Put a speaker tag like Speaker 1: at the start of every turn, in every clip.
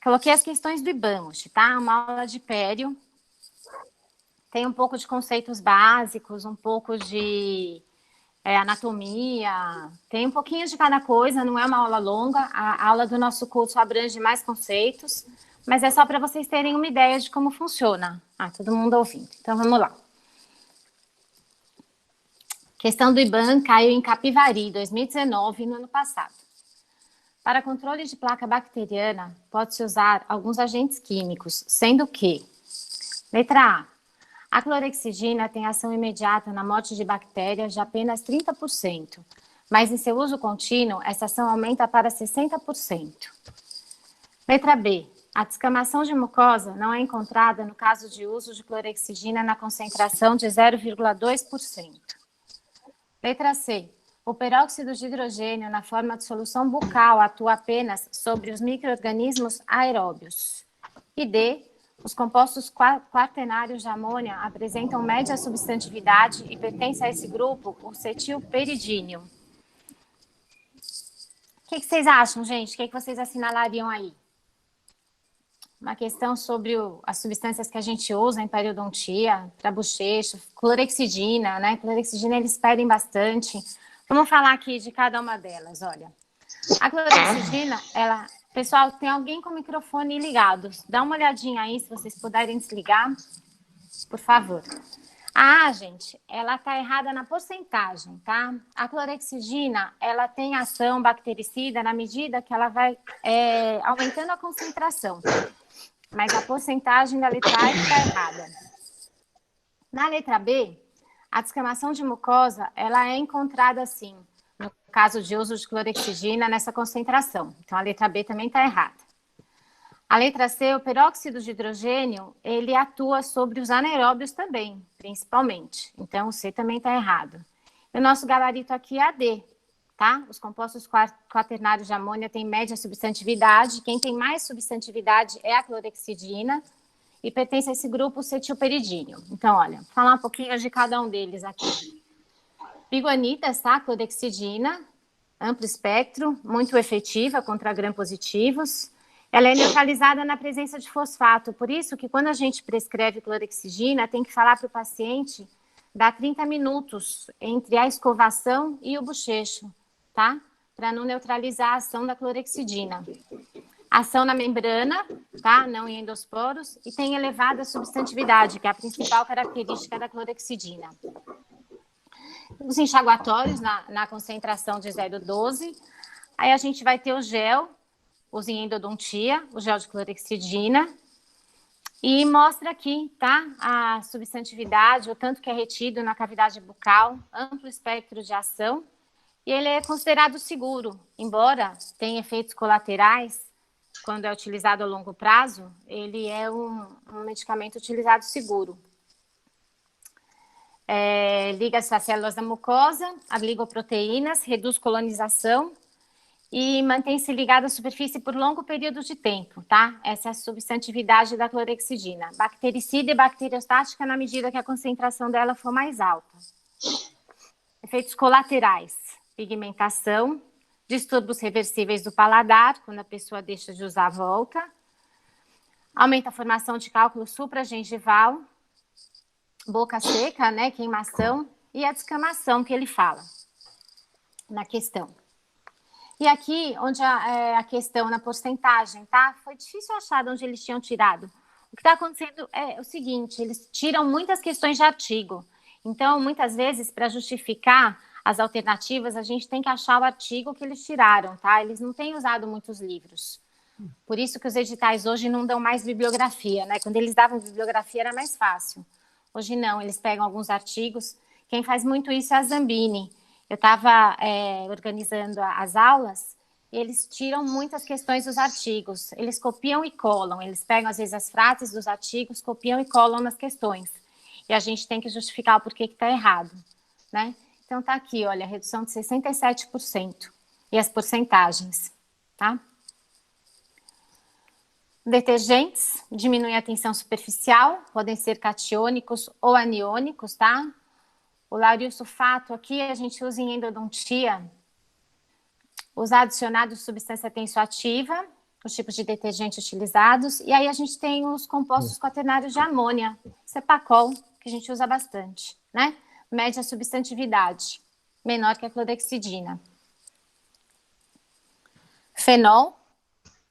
Speaker 1: Coloquei as questões do IBAN hoje, tá? Uma aula de pério. Tem um pouco de conceitos básicos, um pouco de anatomia, tem um pouquinho de cada coisa, não é uma aula longa. A aula do nosso curso abrange mais conceitos, mas é só para vocês terem uma ideia de como funciona. Todo mundo ouvindo. Então, vamos lá. Questão do IBAN caiu em Capivari, 2019, no ano passado. Para controle de placa bacteriana, pode-se usar alguns agentes químicos, sendo que: letra A clorexidina tem ação imediata na morte de bactérias de apenas 30%, mas em seu uso contínuo, essa ação aumenta para 60%. Letra B. A descamação de mucosa não é encontrada no caso de uso de clorexidina na concentração de 0,2%. Letra C. O peróxido de hidrogênio na forma de solução bucal atua apenas sobre os micro-organismos aeróbios. E D. Os compostos quaternários de amônia apresentam média substantividade e pertence a esse grupo o cetilperidínio. O que vocês acham, gente? O que vocês assinalariam aí? Uma questão sobre as substâncias que a gente usa em periodontia, para bochecha, clorexidina, né? Clorexidina eles pedem bastante. Vamos falar aqui de cada uma delas, olha. A clorexidina, ela... Pessoal, tem alguém com o microfone ligado? Dá uma olhadinha aí, se vocês puderem desligar, por favor. Gente, ela tá errada na porcentagem, tá? A clorexidina, ela tem ação bactericida na medida que ela vai aumentando a concentração. Mas a porcentagem da letra A está errada. Na letra B, a descamação de mucosa, ela é encontrada assim, no caso de uso de clorexidina nessa concentração. Então, a letra B também está errada. A letra C, o peróxido de hidrogênio, ele atua sobre os anaeróbios também, principalmente. Então, o C também está errado. E o nosso gabarito aqui é a D, tá? Os compostos quaternários de amônia têm média substantividade. Quem tem mais substantividade é a clorexidina e pertence a esse grupo o cetilperidínio. Então, olha, vou falar um pouquinho de cada um deles aqui. Biguanidas, tá? Clorexidina, amplo espectro, muito efetiva contra gram-positivos. Ela é neutralizada na presença de fosfato, por isso que quando a gente prescreve clorexidina, tem que falar para o paciente dar 30 minutos entre a escovação e o bochecho, tá? Para não neutralizar a ação da clorexidina. Ação na membrana, tá? Não em endosporos, e tem elevada substantividade, que é a principal característica da clorexidina. Os enxaguatórios na concentração de 0,12. Aí a gente vai ter o gel, usa em endodontia, o gel de clorexidina, e mostra aqui, tá? A substantividade, o tanto que é retido na cavidade bucal, amplo espectro de ação, e ele é considerado seguro, embora tenha efeitos colaterais, quando é utilizado a longo prazo, ele é um medicamento utilizado seguro. Liga-se às células da mucosa, a glicoproteínas, reduz colonização, e mantém-se ligada à superfície por longo período de tempo, tá? Essa é a substantividade da clorexidina. Bactericida e bacteriostática na medida que a concentração dela for mais alta. Efeitos colaterais: pigmentação, distúrbios reversíveis do paladar, quando a pessoa deixa de usar a volta, aumenta a formação de cálculo supragengival, boca seca, né, queimação, e a descamação que ele fala na questão. E aqui, onde a questão na porcentagem, tá? Foi difícil achar de onde eles tinham tirado. O que está acontecendo é o seguinte, eles tiram muitas questões de artigo. Então, muitas vezes, para justificar as alternativas, a gente tem que achar o artigo que eles tiraram, tá? Eles não têm usado muitos livros. Por isso que os editais hoje não dão mais bibliografia, né? Quando eles davam bibliografia era mais fácil. Hoje não, eles pegam alguns artigos. Quem faz muito isso é a Zambini. Eu estava organizando as aulas, e eles tiram muitas questões dos artigos. Eles copiam e colam. Eles pegam, às vezes, as frases dos artigos, copiam e colam nas questões. E a gente tem que justificar o porquê que está errado, né? Então, está aqui, olha, redução de 67%. E as porcentagens, tá? Detergentes, diminuem a tensão superficial, podem ser catiônicos ou aniônicos, tá? O lauril-sulfato aqui a gente usa em endodontia, usa adicionado de substância tensoativa, os tipos de detergente utilizados. E aí a gente tem os compostos quaternários de amônia, Cepacol, que a gente usa bastante, né? Média substantividade, menor que a clorexidina. Fenol,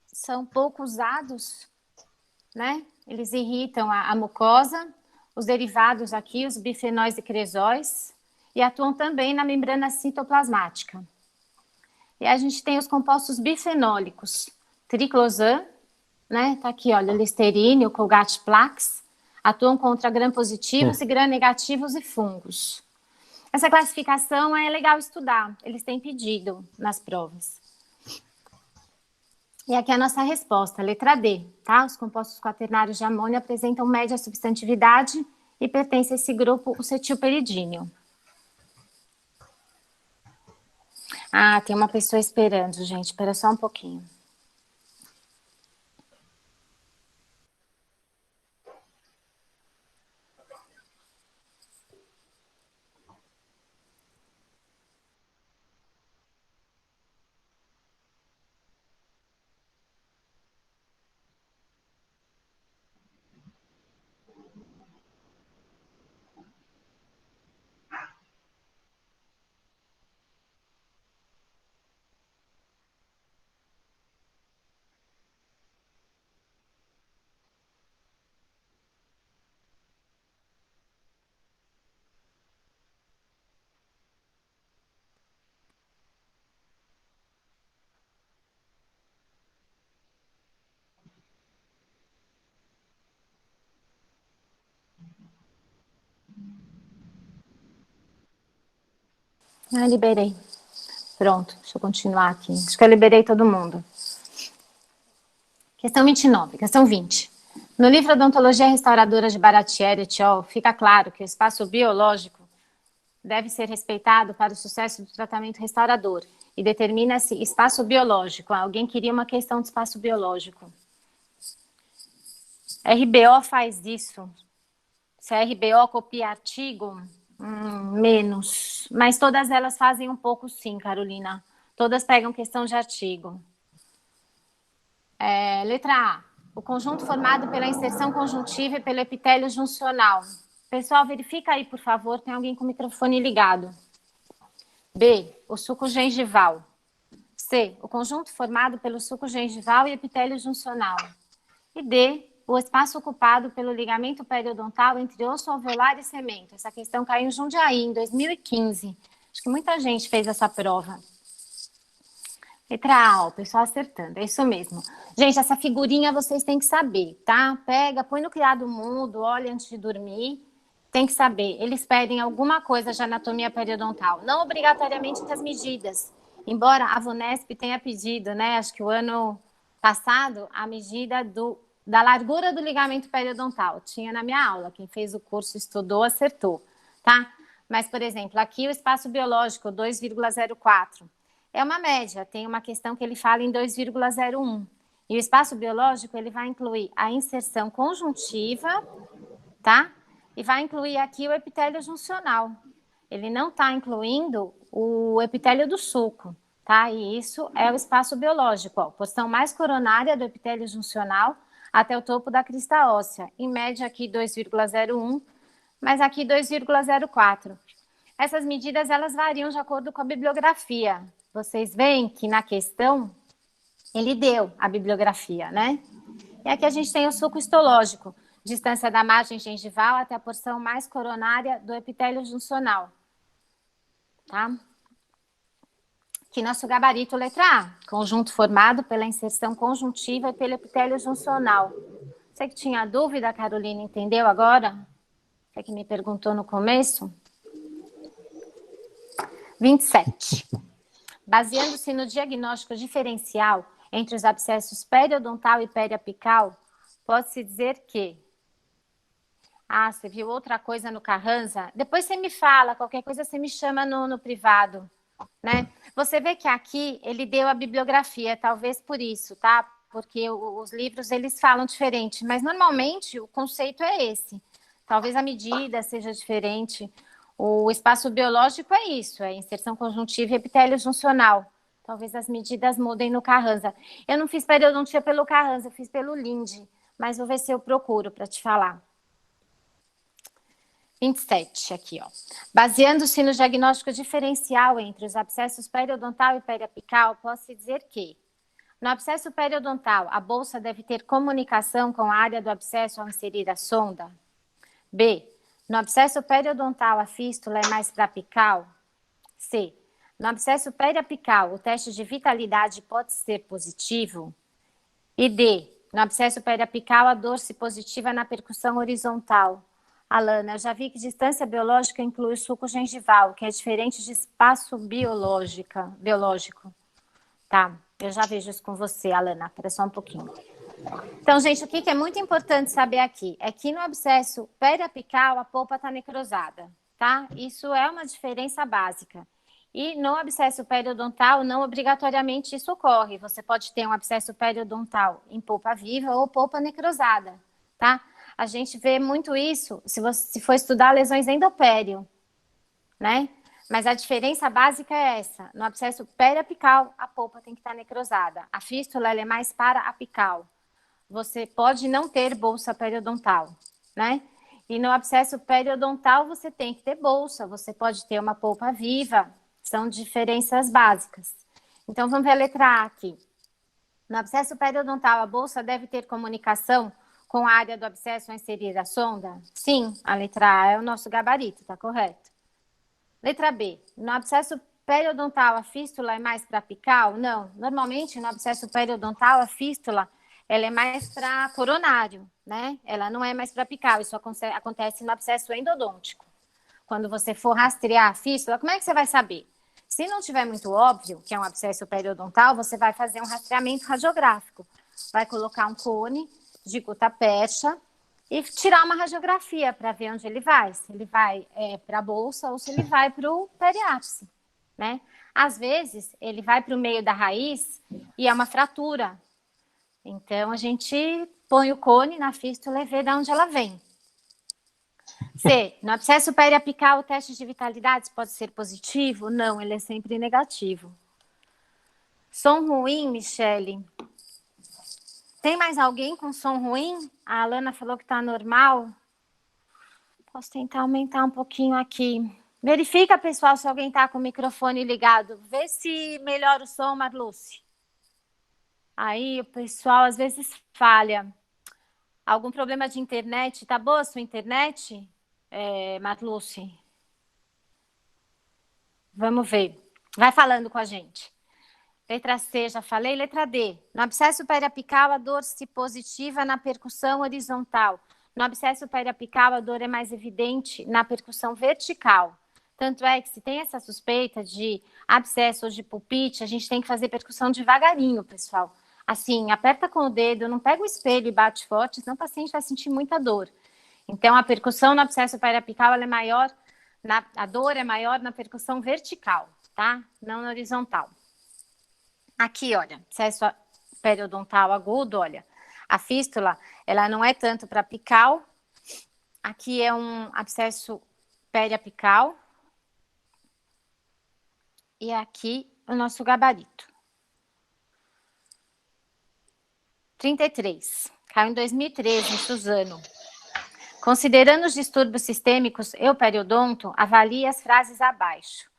Speaker 1: são pouco usados, né? Eles irritam a mucosa, os derivados aqui, os bifenóis e cresóis, e atuam também na membrana citoplasmática. E a gente tem os compostos bifenólicos, triclosan, né? Tá aqui, olha, o Listerine, o Colgate Plaques, atuam contra gram-positivos e gram-negativos e fungos. Essa classificação é legal estudar, eles têm pedido nas provas. E aqui é a nossa resposta, letra D, tá? Os compostos quaternários de amônia apresentam média substantividade e pertence a esse grupo o cetilperidínio. Ah, tem uma pessoa esperando, gente. Espera só um pouquinho. Ah, liberei. Pronto, deixa eu continuar aqui. Acho que eu liberei todo mundo. Questão 29, questão 20. No livro Odontologia Restauradora de Baratieri et al., fica claro que o espaço biológico deve ser respeitado para o sucesso do tratamento restaurador e determina-se espaço biológico. Alguém queria uma questão de espaço biológico. RBO faz isso. Se a RBO copia artigo, menos. Mas todas elas fazem um pouco sim, Carolina. Todas pegam questão de artigo. Letra A. O conjunto formado pela inserção conjuntiva e pelo epitélio juncional. Pessoal, verifica aí, por favor, tem alguém com o microfone ligado. B. O suco gengival. C. O conjunto formado pelo suco gengival e epitélio juncional. E D. O espaço ocupado pelo ligamento periodontal entre osso alveolar e cemento. Essa questão caiu em Jundiaí, em 2015. Acho que muita gente fez essa prova. Letra A, o pessoal acertando, é isso mesmo. Gente, essa figurinha vocês têm que saber, tá? Pega, põe no criado mudo, olha antes de dormir. Tem que saber, eles pedem alguma coisa de anatomia periodontal. Não obrigatoriamente as medidas. Embora a VUNESP tenha pedido, né? Acho que o ano passado, a medida da largura do ligamento periodontal. Tinha na minha aula, quem fez o curso, estudou, acertou, tá? Mas, por exemplo, aqui o espaço biológico, 2,04. É uma média, tem uma questão que ele fala em 2,01. E o espaço biológico, ele vai incluir a inserção conjuntiva, tá? E vai incluir aqui o epitélio juncional. Ele não está incluindo o epitélio do sulco, tá? E isso é o espaço biológico, ó, porção mais coronária do epitélio juncional até o topo da crista óssea. Em média aqui 2,01, mas aqui 2,04. Essas medidas, elas variam de acordo com a bibliografia. Vocês veem que na questão, ele deu a bibliografia, né? E aqui a gente tem o sulco histológico, distância da margem gengival até a porção mais coronária do epitélio juncional. Tá? Aqui nosso gabarito, letra A. Conjunto formado pela inserção conjuntiva e pelo epitélio juncional. Você que tinha dúvida, Carolina, entendeu agora? Você que me perguntou no começo? 27. Baseando-se no diagnóstico diferencial entre os abscessos periodontal e periapical, pode-se dizer que... Ah, você viu outra coisa no Carranza? Depois você me fala, qualquer coisa você me chama no privado, né? Você vê que aqui ele deu a bibliografia, talvez por isso, tá? Porque os livros, eles falam diferente, mas normalmente o conceito é esse. Talvez a medida seja diferente. O espaço biológico é isso, é inserção conjuntiva e epitélio juncional. Talvez as medidas mudem no Carranza. Eu não fiz periodontia pelo Carranza, eu fiz pelo Linde, mas vou ver se eu procuro para te falar. 27 aqui, ó. Baseando-se no diagnóstico diferencial entre os abscessos periodontal e periapical, posso dizer que no abscesso periodontal, a bolsa deve ter comunicação com a área do abscesso ao inserir a sonda? B. No abscesso periodontal, a fístula é mais para apical? C. No abscesso periapical, o teste de vitalidade pode ser positivo? E D. No abscesso periapical, a dor-se positiva na percussão horizontal. Alana, eu já vi que distância biológica inclui o sulco gengival, que é diferente de espaço biológico. Tá, eu já vejo isso com você, Alana. Espera só um pouquinho. Então, gente, o que é muito importante saber aqui é que no abscesso periapical a polpa está necrosada, tá? Isso é uma diferença básica. E no abscesso periodontal, não obrigatoriamente isso ocorre. Você pode ter um abscesso periodontal em polpa viva ou polpa necrosada, tá? A gente vê muito isso se for estudar lesões endopério, né? Mas a diferença básica é essa. No abscesso periapical, a polpa tem que estar necrosada. A fístula ela é mais para-apical. Você pode não ter bolsa periodontal, né? E no abscesso periodontal, você tem que ter bolsa. Você pode ter uma polpa viva. São diferenças básicas. Então, vamos ver a letra A aqui. No abscesso periodontal, a bolsa deve ter comunicação com a área do abscesso a inserir a sonda? Sim, a letra A é o nosso gabarito, tá correto. Letra B. No abscesso periodontal, a fístula é mais para apical? Não. Normalmente, no abscesso periodontal, a fístula ela é mais para coronário, né? Ela não é mais para apical. Isso acontece no abscesso endodôntico. Quando você for rastrear a fístula, como é que você vai saber? Se não tiver muito óbvio que é um abscesso periodontal, você vai fazer um rastreamento radiográfico. Vai colocar um cone de gutta-percha e tirar uma radiografia para ver onde ele vai. Se ele vai para a bolsa ou se ele vai para o periápice, né? Às vezes, ele vai para o meio da raiz e é uma fratura. Então, a gente põe o cone na fístula e vê de onde ela vem. C. No abscesso periapical, o teste de vitalidade pode ser positivo? Não, ele é sempre negativo. Som ruim, Michele? Tem mais alguém com som ruim? A Alana falou que está normal. Posso tentar aumentar um pouquinho aqui. Verifica, pessoal, se alguém está com o microfone ligado. Vê se melhora o som, Marluce. Aí o pessoal às vezes falha. Algum problema de internet? Tá boa a sua internet, Marluce? Vamos ver. Vai falando com a gente. Letra C, já falei. Letra D. No abscesso periapical, a dor-se positiva na percussão horizontal. No abscesso periapical, a dor é mais evidente na percussão vertical. Tanto é que se tem essa suspeita de abscesso ou de pulpite, a gente tem que fazer percussão devagarinho, pessoal. Assim, aperta com o dedo, não pega o espelho e bate forte, senão o paciente vai sentir muita dor. Então, a percussão no abscesso periapical, ela é maior, a dor é maior na percussão vertical, tá? Não na horizontal. Aqui, olha, abscesso periodontal agudo, olha, a fístula, ela não é tanto para apical. Aqui é um abscesso periapical. E aqui o nosso gabarito. 33. Caiu em 2013, em Suzano. Considerando os distúrbios sistêmicos, eu, periodonto, avalie as frases abaixo.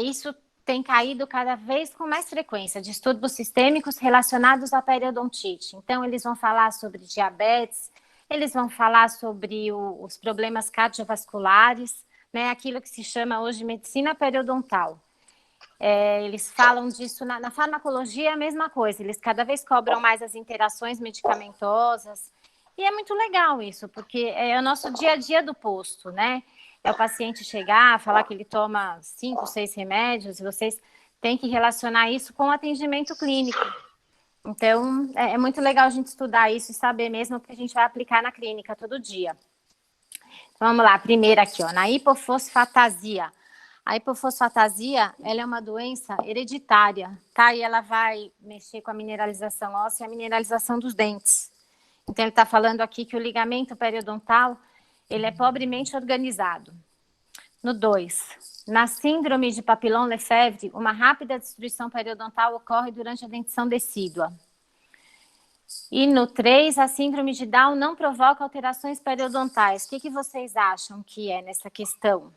Speaker 1: Isso tem caído cada vez com mais frequência, distúrbios sistêmicos relacionados à periodontite. Então, eles vão falar sobre diabetes, eles vão falar sobre os problemas cardiovasculares, né, aquilo que se chama hoje medicina periodontal. Eles falam disso na farmacologia, é a mesma coisa, eles cada vez cobram mais as interações medicamentosas, e é muito legal isso, porque é o nosso dia a dia do posto, né? É o paciente chegar, falar que ele toma 5, 6 remédios, e vocês têm que relacionar isso com o atendimento clínico. Então, é muito legal a gente estudar isso e saber mesmo o que a gente vai aplicar na clínica todo dia. Então, vamos lá, primeiro aqui, ó, na hipofosfatasia. A hipofosfatasia, ela é uma doença hereditária, tá? E ela vai mexer com a mineralização óssea e a mineralização dos dentes. Então, ele está falando aqui que o ligamento periodontal, ele é pobremente organizado. No 2, na síndrome de Papillon-Lefèvre, uma rápida destruição periodontal ocorre durante a dentição decídua. E no 3, a síndrome de Down não provoca alterações periodontais. O que vocês acham que é nessa questão?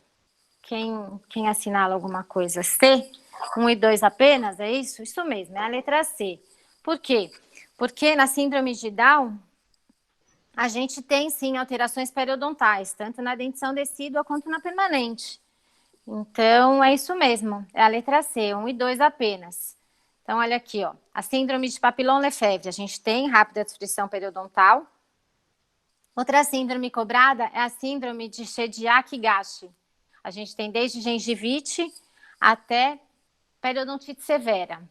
Speaker 1: Quem assinala alguma coisa? C? 1 e 2 apenas? É isso? Isso mesmo, é a letra C. Por quê? Porque na síndrome de Down, a gente tem sim alterações periodontais, tanto na dentição decídua quanto na permanente. Então, é isso mesmo, é a letra C, 1 e 2 apenas. Então, olha aqui, ó, a síndrome de Papillon-Lefèvre, a gente tem rápida destruição periodontal. Outra síndrome cobrada é a síndrome de Shediac-Gashi. A gente tem desde gengivite até periodontite severa.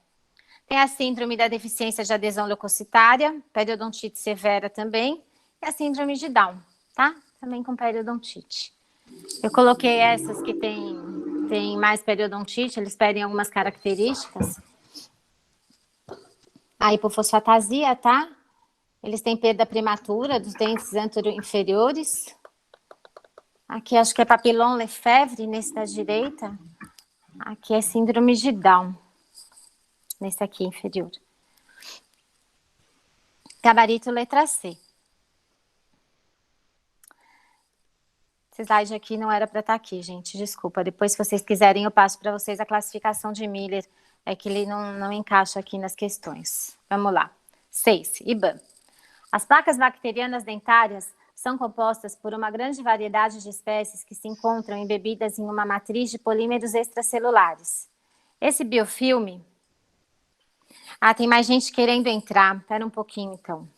Speaker 1: Tem a síndrome da deficiência de adesão leucocitária, periodontite severa também, e a síndrome de Down, tá? Também com periodontite. Eu coloquei essas que tem mais periodontite, eles pedem algumas características. A hipofosfatasia, tá? Eles têm perda prematura dos dentes anterior-inferiores. Aqui acho que é Papillon-Lefèvre, nesse da direita. Aqui é síndrome de Down, nesse aqui inferior. Gabarito letra C. Esse slide aqui não era para estar aqui, gente, desculpa. Depois, se vocês quiserem, eu passo para vocês a classificação de Miller. É que ele não encaixa aqui nas questões. Vamos lá. 6. IBAN. As placas bacterianas dentárias são compostas por uma grande variedade de espécies que se encontram embebidas em uma matriz de polímeros extracelulares. Esse biofilme... Ah, tem mais gente querendo entrar. Espera um pouquinho, então.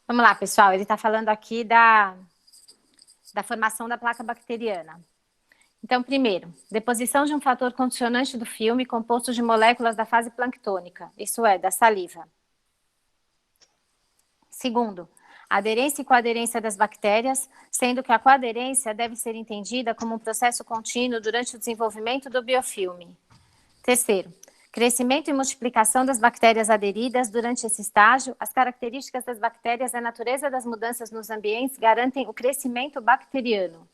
Speaker 1: Vamos lá, pessoal. Ele está falando aqui da formação da placa bacteriana. Então, primeiro, deposição de um fator condicionante do filme composto de moléculas da fase planctônica, isso é, da saliva. Segundo, aderência e coaderência das bactérias, sendo que a coaderência deve ser entendida como um processo contínuo durante o desenvolvimento do biofilme. Terceiro, crescimento e multiplicação das bactérias aderidas durante esse estágio, as características das bactérias e a natureza das mudanças nos ambientes garantem o crescimento bacteriano.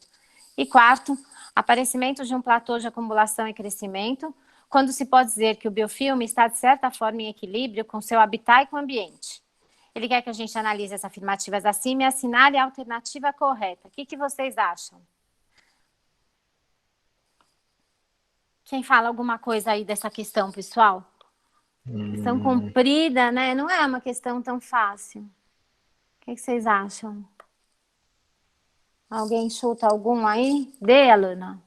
Speaker 1: E quarto, aparecimento de um platô de acumulação e crescimento, quando se pode dizer que o biofilme está de certa forma em equilíbrio com seu habitat e com o ambiente. Ele quer que a gente analise as afirmativas acima e assinale a alternativa correta. O que vocês acham? Quem fala alguma coisa aí dessa questão, pessoal? Questão comprida, né? Não é uma questão tão fácil. O que vocês acham? Alguém chuta algum aí? D, Alana?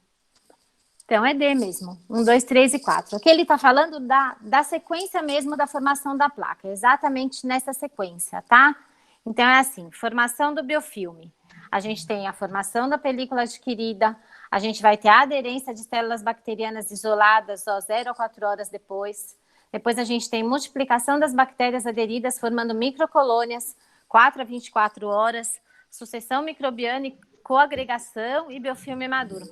Speaker 1: Então, é D mesmo. 1, 2, 3 e 4. Aqui ele está falando da sequência mesmo da formação da placa. Exatamente nessa sequência, tá? Então, é assim. Formação do biofilme. A gente tem a formação da película adquirida. A gente vai ter a aderência de células bacterianas isoladas, 0 a 4 horas depois. Depois, a gente tem multiplicação das bactérias aderidas, formando microcolônias, 4 a 24 horas. Sucessão microbiana coagregação e biofilme maduro.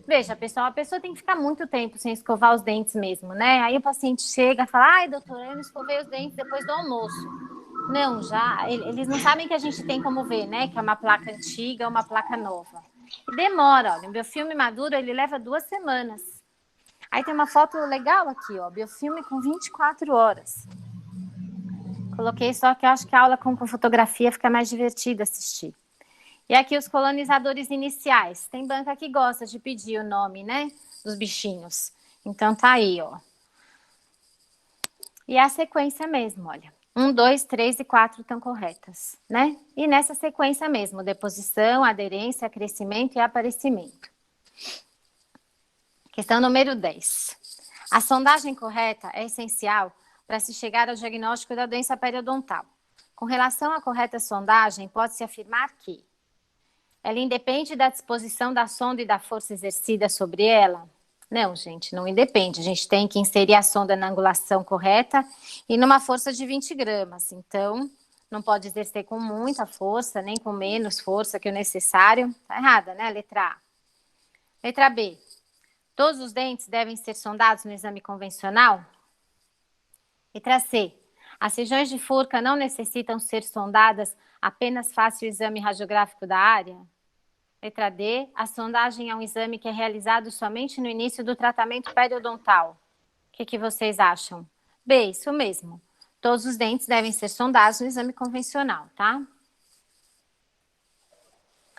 Speaker 1: Veja, pessoal, a pessoa tem que ficar muito tempo sem escovar os dentes mesmo, né? Aí o paciente chega e fala, ai, doutora, eu não escovei os dentes depois do almoço. Não, já, eles não sabem que a gente tem como ver, né? Que é uma placa antiga ou uma placa nova. E demora, olha, o biofilme maduro, ele leva 2 semanas. Aí tem uma foto legal aqui, ó, biofilme com 24 horas. Coloquei só que eu acho que a aula com fotografia fica mais divertida assistir. E aqui os colonizadores iniciais. Tem banca que gosta de pedir o nome, né, dos bichinhos. Então tá aí, ó. E a sequência mesmo, olha. 1, 2, 3 e 4 estão corretas, né? E nessa sequência mesmo, deposição, aderência, crescimento e aparecimento. Questão número 10. A sondagem correta é essencial para se chegar ao diagnóstico da doença periodontal. Com relação à correta sondagem, pode-se afirmar que ela independe da disposição da sonda e da força exercida sobre ela? Não, gente, não independe. A gente tem que inserir a sonda na angulação correta e numa força de 20 gramas. Então, não pode exercer com muita força, nem com menos força que o necessário. Tá errada, né? Letra A. Letra B. Todos os dentes devem ser sondados no exame convencional? Letra C. As regiões de furca não necessitam ser sondadas, apenas faça o exame radiográfico da área? Letra D. A sondagem é um exame que é realizado somente no início do tratamento periodontal. O que vocês acham? B. Isso mesmo. Todos os dentes devem ser sondados no exame convencional, tá?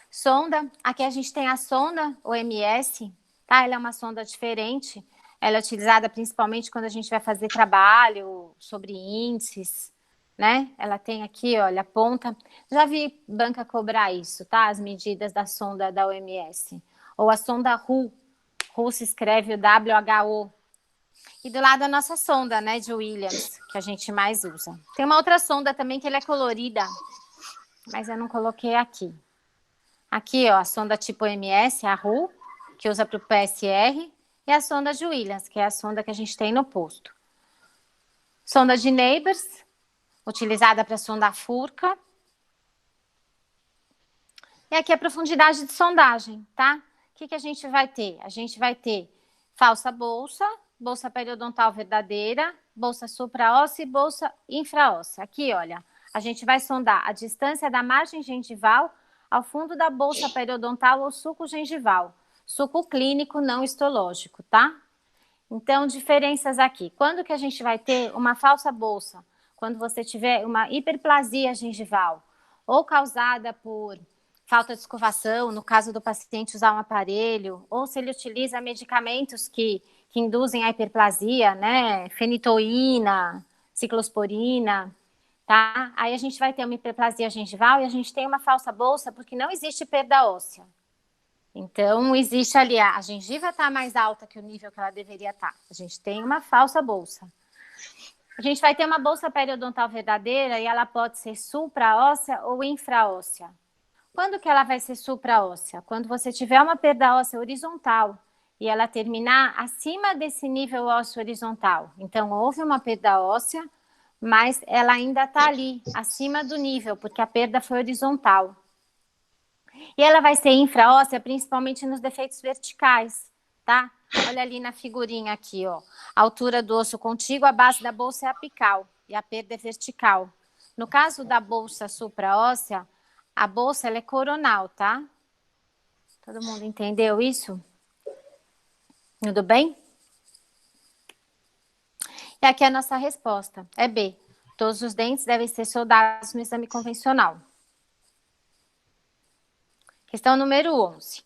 Speaker 1: Sonda. Aqui a gente tem a sonda OMS, tá? Ela é uma sonda diferente. Ela é utilizada principalmente quando a gente vai fazer trabalho sobre índices, né? Ela tem aqui, olha, a ponta. Já vi banca cobrar isso, tá? As medidas da sonda da OMS. Ou a sonda WHO. WHO se escreve o WHO. E do lado a nossa sonda, né, de Williams, que a gente mais usa. Tem uma outra sonda também que ela é colorida, mas eu não coloquei aqui. Aqui, ó, a sonda tipo OMS, a WHO, que usa para o PSR, e a sonda de Williams, que é a sonda que a gente tem no posto. Sonda de Neighbors, utilizada para sondar furca. E aqui a profundidade de sondagem, tá? O que a gente vai ter? A gente vai ter falsa bolsa, bolsa periodontal verdadeira, bolsa supraóssea e bolsa infraóssea. Aqui, olha, a gente vai sondar a distância da margem gengival ao fundo da bolsa periodontal ou suco gengival. Suco clínico não histológico, tá? Então, diferenças aqui. Quando que a gente vai ter uma falsa bolsa? Quando você tiver uma hiperplasia gengival, ou causada por falta de escovação, no caso do paciente usar um aparelho, ou se ele utiliza medicamentos que induzem a hiperplasia, né? Fenitoína, ciclosporina, tá? Aí a gente vai ter uma hiperplasia gengival e a gente tem uma falsa bolsa porque não existe perda óssea. Então, existe ali, a gengiva está mais alta que o nível que ela deveria estar. A gente tem uma falsa bolsa. A gente vai ter uma bolsa periodontal verdadeira e ela pode ser supraóssea ou infraóssea. Quando que ela vai ser supraóssea? Quando você tiver uma perda óssea horizontal e ela terminar acima desse nível ósseo horizontal. Então, houve uma perda óssea, mas ela ainda está ali, acima do nível, porque a perda foi horizontal. E ela vai ser infraóssea principalmente nos defeitos verticais, tá? Olha ali na figurinha aqui, ó. A altura do osso contíguo, a base da bolsa é apical e a perda é vertical. No caso da bolsa supraóssea, a bolsa ela é coronal, tá? Todo mundo entendeu isso? Tudo bem? E aqui a nossa resposta é B. Todos os dentes devem ser soldados no exame convencional. Questão número 11.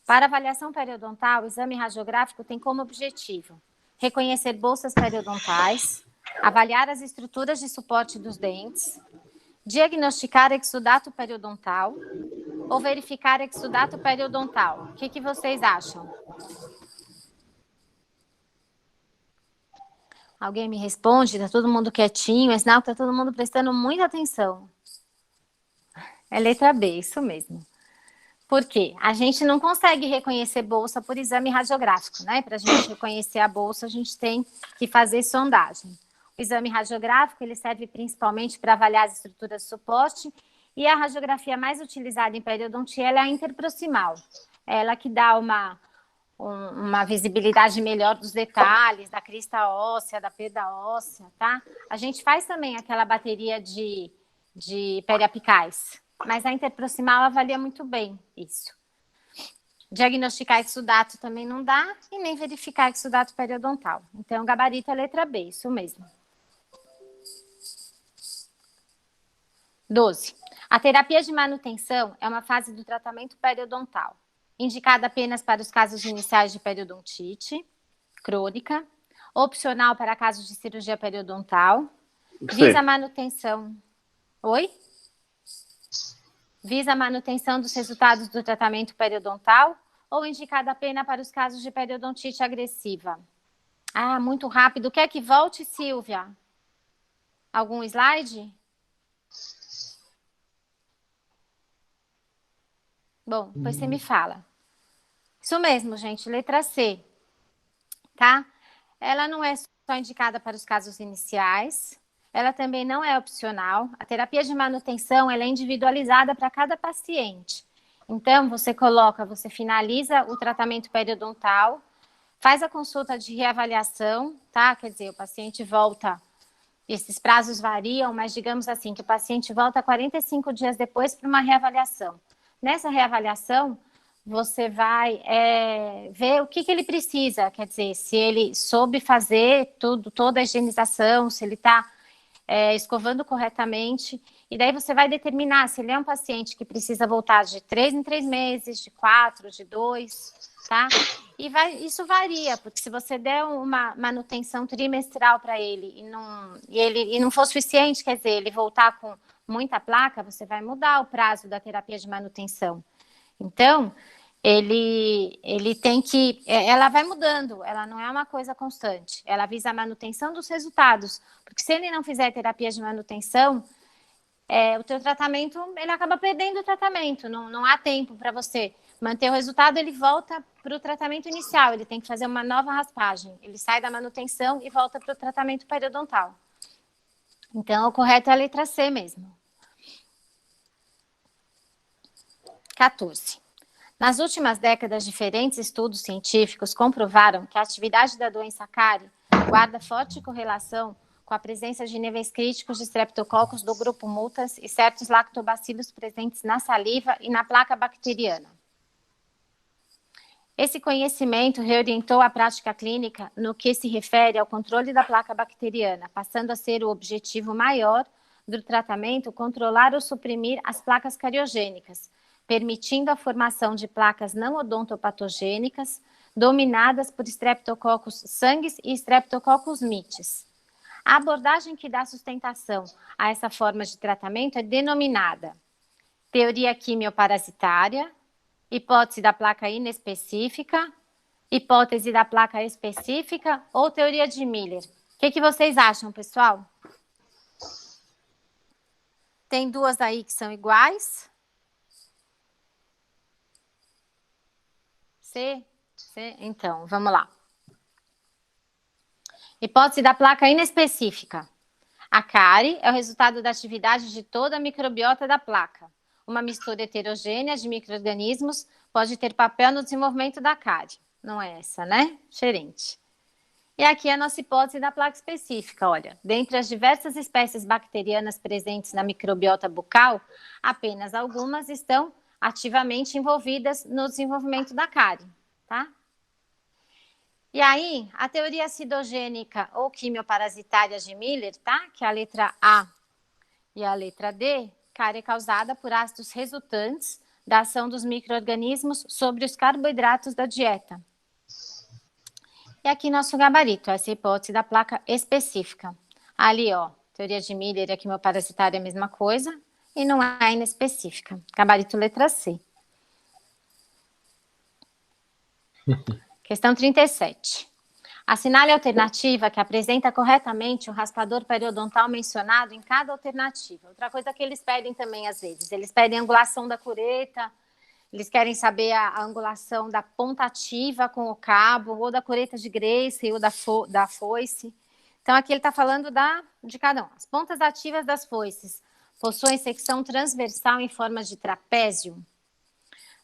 Speaker 1: Para avaliação periodontal, o exame radiográfico tem como objetivo reconhecer bolsas periodontais, avaliar as estruturas de suporte dos dentes, diagnosticar exudato periodontal ou verificar exudato periodontal. O que vocês acham? Alguém me responde? Está todo mundo quietinho, é sinal que está todo mundo prestando muita atenção. É letra B, isso mesmo. Por quê? A gente não consegue reconhecer bolsa por exame radiográfico, né? Para a gente reconhecer a bolsa, a gente tem que fazer sondagem. O exame radiográfico, ele serve principalmente para avaliar as estruturas de suporte E a radiografia mais utilizada em periodontia é a interproximal. Ela que dá uma visibilidade melhor dos detalhes, da crista óssea, da perda óssea, tá? A gente faz também aquela bateria de periapicais, mas a interproximal avalia muito bem isso. Diagnosticar exudato também não dá e nem verificar exudato periodontal. Então, gabarito é letra B, isso mesmo. 12. A terapia de manutenção é uma fase do tratamento periodontal, indicada apenas para os casos iniciais de periodontite crônica, opcional para casos de cirurgia periodontal, visa a manutenção... Oi? Visa a manutenção dos resultados do tratamento periodontal ou indicada apenas para os casos de periodontite agressiva? Ah, muito rápido. Quer que volte, Silvia? Algum slide? Bom, depois você me fala. Isso mesmo, gente, letra C, tá? Ela não é só indicada para os casos iniciais, ela também não é opcional. A terapia de manutenção, ela é individualizada para cada paciente. Então, você finaliza o tratamento periodontal, faz a consulta de reavaliação, tá? Quer dizer, o paciente volta, esses prazos variam, mas digamos assim, que o paciente volta 45 dias depois para uma reavaliação. Nessa reavaliação, você vai ver o que ele precisa, quer dizer, se ele soube fazer toda a higienização, se ele está escovando corretamente, e daí você vai determinar se ele é um paciente que precisa voltar de 3 em 3 meses, de 4, de 2, tá? E isso varia, porque se você der uma manutenção trimestral para ele e não for suficiente, quer dizer, ele voltar com muita placa, você vai mudar o prazo da terapia de manutenção. Então, ele tem que... Ela vai mudando, ela não é uma coisa constante. Ela visa a manutenção dos resultados, porque se ele não fizer terapia de manutenção, o teu tratamento, ele acaba perdendo o tratamento, não há tempo para você manter o resultado, ele volta para o tratamento inicial, ele tem que fazer uma nova raspagem, ele sai da manutenção e volta para o tratamento periodontal. Então, o correto é a letra C mesmo. 14. Nas últimas décadas, diferentes estudos científicos comprovaram que a atividade da doença cárie guarda forte correlação com a presença de níveis críticos de streptococcus do grupo Multas e certos lactobacilos presentes na saliva e na placa bacteriana. Esse conhecimento reorientou a prática clínica no que se refere ao controle da placa bacteriana, passando a ser o objetivo maior do tratamento controlar ou suprimir as placas cariogênicas, permitindo a formação de placas não odontopatogênicas dominadas por Streptococcus sanguis e Streptococcus mitis. A abordagem que dá sustentação a essa forma de tratamento é denominada teoria quimioparasitária, hipótese da placa inespecífica, hipótese da placa específica ou teoria de Miller. O que vocês acham, pessoal? Tem duas aí que são iguais. C? Então, vamos lá. Hipótese da placa inespecífica. A cárie é o resultado da atividade de toda a microbiota da placa. Uma mistura heterogênea de micro-organismos pode ter papel no desenvolvimento da cárie. Não é essa, né? Diferente. E aqui a nossa hipótese da placa específica. Olha, dentre as diversas espécies bacterianas presentes na microbiota bucal, apenas algumas estão ativamente envolvidas no desenvolvimento da cárie, tá? E aí, a teoria acidogênica ou quimioparasitária de Miller, tá? Que é a letra A e a letra D, cárie é causada por ácidos resultantes da ação dos micro-organismos sobre os carboidratos da dieta. E aqui nosso gabarito, essa hipótese da placa específica. Ali, ó, teoria de Miller e a quimioparasitária é a mesma coisa, e não é inespecífica. Gabarito letra C. Questão 37. Assinale a alternativa que apresenta corretamente o raspador periodontal mencionado em cada alternativa. Outra coisa que eles pedem também às vezes, eles pedem a angulação da cureta, eles querem saber a angulação da ponta ativa com o cabo, ou da cureta de Grace, ou da foice. Então, aqui ele está falando de cada um. As pontas ativas das foices possuem secção transversal em forma de trapézio?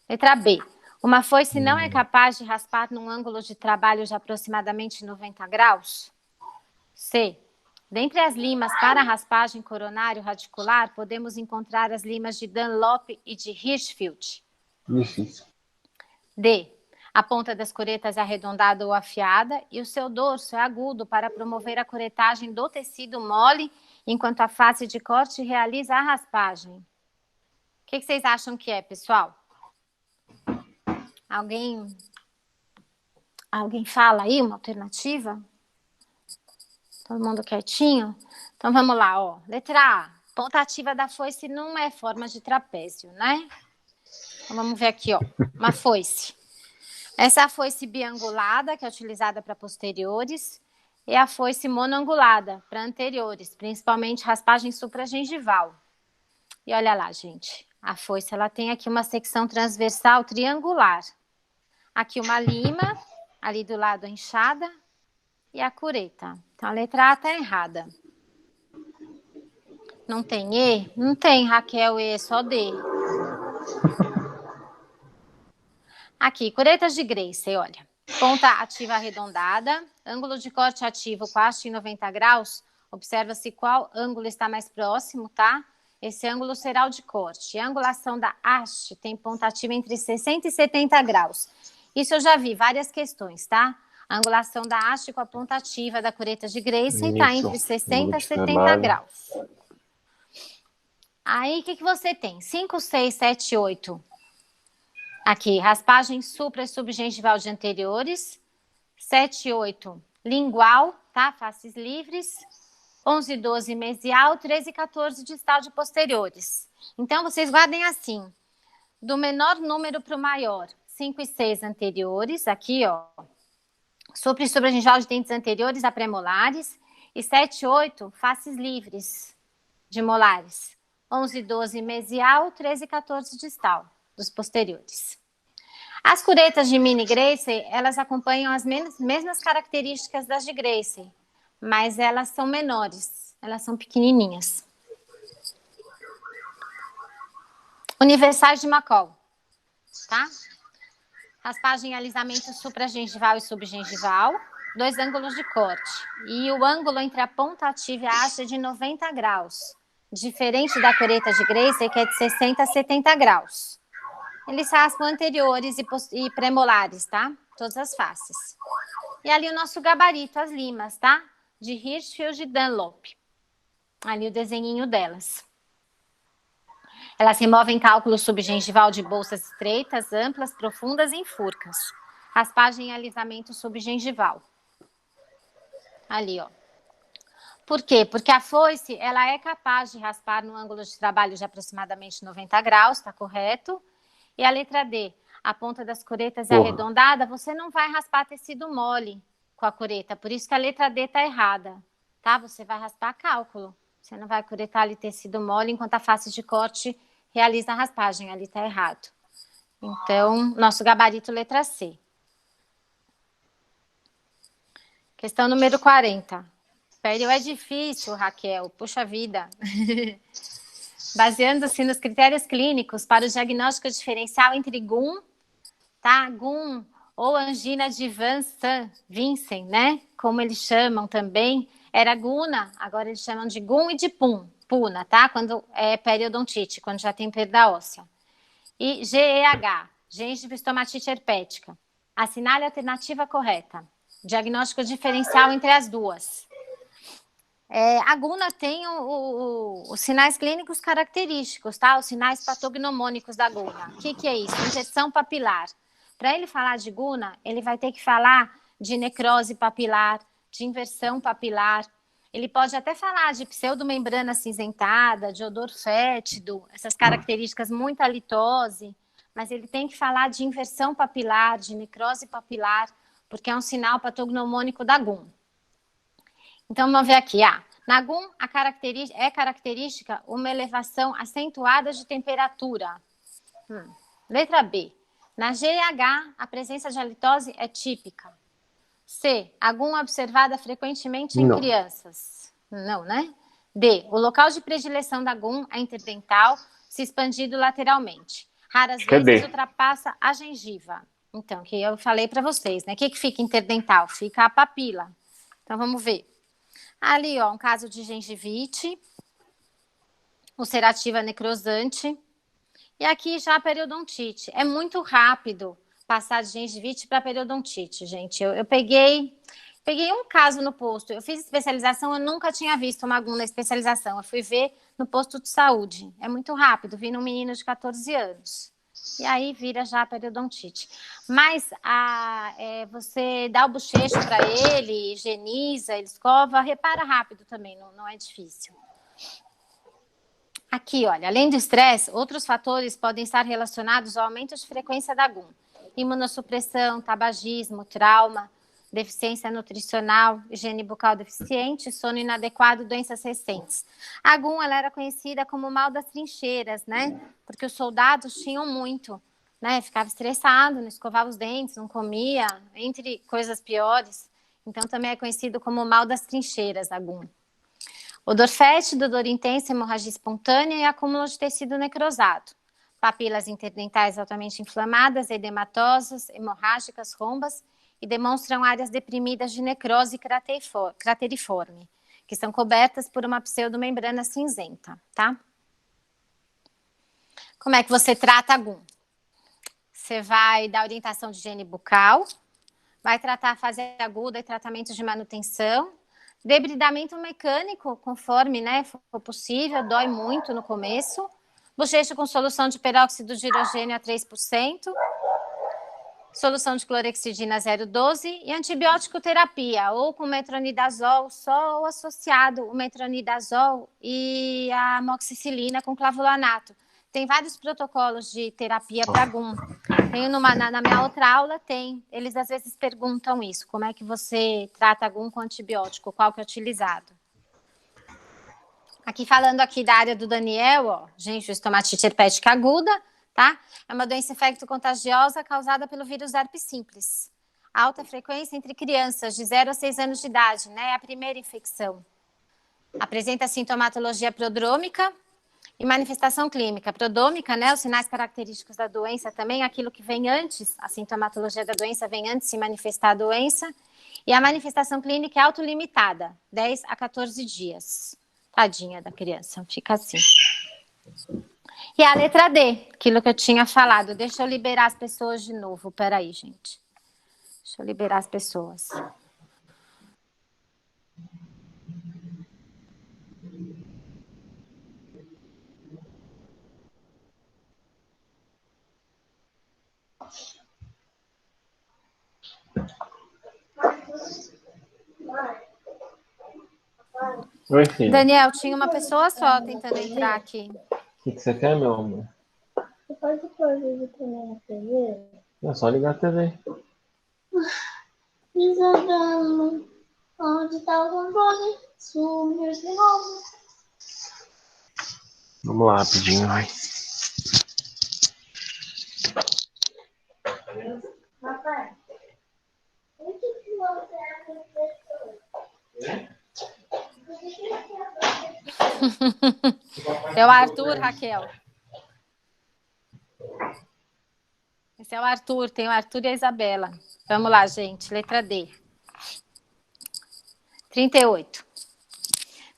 Speaker 1: Letra B. Uma foice não é capaz de raspar num ângulo de trabalho de aproximadamente 90 graus? C. Dentre as limas para raspagem coronário radicular, podemos encontrar as limas de Dunlop e de Hirschfeld.
Speaker 2: Difícil.
Speaker 1: D. A ponta das curetas é arredondada ou afiada e o seu dorso é agudo para promover a curetagem do tecido mole, enquanto a face de corte realiza a raspagem. O que vocês acham que é, pessoal? Alguém fala aí uma alternativa? Todo mundo quietinho? Então vamos lá, ó. Letra A. Ponta ativa da foice não é forma de trapézio, né? Então vamos ver aqui, ó. Uma foice. Essa é a foice biangulada, que é utilizada para posteriores, e a foice monoangulada, para anteriores, principalmente raspagem supragengival. E olha lá, gente. A foice, ela tem aqui uma secção transversal triangular. Aqui uma lima, ali do lado a enxada, e a cureta. Então, a letra A está errada. Não tem E? Não tem, Raquel, E, só D. Aqui, curetas de Gracie, olha. Ponta ativa arredondada, ângulo de corte ativo com haste em 90 graus. Observa-se qual ângulo está mais próximo, tá? Esse ângulo será o de corte. E a angulação da haste tem ponta ativa entre 60 e 70 graus. Isso eu já vi, várias questões, tá? A angulação da haste com a ponta ativa da cureta de Gracie está entre 60 e 70 graus. Aí, o que você tem? 5, 6, 7, 8. Aqui, raspagem supra e subgengival de anteriores. 7, 8, lingual, tá? Faces livres. 11, 12, mesial. 13 e 14, distal de posteriores. Então, vocês guardem assim. Do menor número para o maior. 5 e 6 anteriores. Aqui, ó. Supra e subgengival de dentes anteriores a premolares. E 7, 8, faces livres de molares. 11, 12, mesial. 13 e 14, distal dos posteriores. As curetas de mini Gracie, elas acompanham as mesmas características das de Gracie, mas elas são menores, elas são pequenininhas. Universais de McCall, tá? Raspagem e alisamento supragengival e subgengival, 2 ângulos de corte. E o ângulo entre a ponta ativa e a haste é de 90 graus, diferente da cureta de Gracie, que é de 60 a 70 graus. Eles raspam anteriores e premolares, tá? Todas as faces. E ali o nosso gabarito, as limas, tá? De Hirschfeld e Dunlop. Ali o desenhinho delas. Elas removem cálculo subgengival de bolsas estreitas, amplas, profundas e enfurcas. Raspagem e alisamento subgengival. Ali, ó. Por quê? Porque a foice, ela é capaz de raspar no ângulo de trabalho de aproximadamente 90 graus, tá correto? E a letra D, a ponta das curetas é arredondada, você não vai raspar tecido mole com a cureta, por isso que a letra D está errada, tá? Você vai raspar cálculo, você não vai curetar ali tecido mole, enquanto a face de corte realiza a raspagem, ali está errado. Então, nosso gabarito letra C. Questão número 40. Pério é difícil, Raquel, puxa vida. Baseando-se nos critérios clínicos para o diagnóstico diferencial entre GUM, tá? GUM ou angina de Van Vincent, né? Como eles chamam também, era GUNA, agora eles chamam de GUM e de PUNA, tá? Quando é periodontite, quando já tem perda óssea. E GEH, gengivoestomatite herpética. Assinale a alternativa correta. Diagnóstico diferencial entre as duas. A GUNA tem os sinais clínicos característicos, tá? Os sinais patognomônicos da GUNA. O que é isso? Injeção papilar. Para ele falar de GUNA, ele vai ter que falar de necrose papilar, de inversão papilar. Ele pode até falar de pseudomembrana acinzentada, de odor fétido, essas características, muita litose, mas ele tem que falar de inversão papilar, de necrose papilar, porque é um sinal patognomônico da GUN. Então, vamos ver aqui. Na GUM, é característica uma elevação acentuada de temperatura. Letra B. Na GH, a presença de halitose é típica. C. A GUM observada frequentemente em crianças. Não, né? D. O local de predileção da GUM é interdental, se expandido lateralmente. Raras
Speaker 2: Acho que é
Speaker 1: vezes
Speaker 2: D.
Speaker 1: ultrapassa a gengiva. Então, que eu falei para vocês, né? O que fica interdental? Fica a papila. Então, vamos ver. Ali, ó, um caso de gengivite, ulcerativa necrosante. E aqui já a periodontite. É muito rápido passar de gengivite para periodontite, gente. Eu peguei um caso no posto. Eu fiz especialização, eu nunca tinha visto uma GUM na especialização. Eu fui ver no posto de saúde. É muito rápido. Vi num menino de 14 anos. E aí vira já a periodontite. Mas você dá o bochecho para ele, higieniza, ele escova, repara rápido também, não é difícil. Aqui, olha, além do estresse, outros fatores podem estar relacionados ao aumento de frequência da GUM. Imunossupressão, tabagismo, trauma, deficiência nutricional, higiene bucal deficiente, sono inadequado, doenças recentes. A GUM, ela era conhecida como o mal das trincheiras, né? Porque os soldados tinham muito, né? Ficava estressado, não escovava os dentes, não comia, entre coisas piores. Então, também é conhecido como o mal das trincheiras, a GUM. Odor fétido, dor intensa, hemorragia espontânea e acúmulo de tecido necrosado. Papilas interdentais altamente inflamadas, edematosas, hemorrágicas, rombas e demonstram áreas deprimidas de necrose crateriforme, que são cobertas por uma pseudomembrana cinzenta, tá? Como é que você trata a GUM? Você vai dar orientação de higiene bucal, vai tratar a fase aguda e tratamento de manutenção, debridamento mecânico, conforme for possível, dói muito no começo. Bochecha com solução de peróxido de hidrogênio a 3%, solução de clorexidina 0,12 e antibiótico terapia, ou com metronidazol só, ou associado o metronidazol e a amoxicilina com clavulanato. Tem vários protocolos de terapia para GUM. Na minha outra aula eles às vezes perguntam isso, como é que você trata a GUM com antibiótico, qual que é utilizado. Aqui falando aqui da área do Daniel, ó, gengiostomate herpética aguda, tá? É uma doença infecto-contagiosa causada pelo vírus herpes simples. Alta frequência entre crianças de 0 a 6 anos de idade, né? É a primeira infecção. Apresenta sintomatologia prodrômica e manifestação clínica. Prodrômica, né? Os sinais característicos da doença também, aquilo que vem antes, a sintomatologia da doença vem antes de se manifestar a doença. E a manifestação clínica é autolimitada, 10 a 14 dias. Tadinha da criança, fica assim. E a letra D, aquilo que eu tinha falado. Deixa eu liberar as pessoas de novo. Peraí, gente. Deixa eu liberar as pessoas.
Speaker 2: Oi, filho.
Speaker 1: Daniel, tinha uma pessoa só tentando entrar aqui.
Speaker 2: O que você quer, meu amor?
Speaker 3: Você pode pôr vídeo também na TV?
Speaker 2: É só ligar a TV.
Speaker 3: Isabela, onde tá o controle? Sumiu de novo.
Speaker 2: Vamos lá, rapidinho, vai.
Speaker 3: Papai, o que você acha das pessoas?
Speaker 1: É o Arthur, Raquel. Esse é o Arthur, tem o Arthur e a Isabela. Vamos lá, gente, letra D. 38.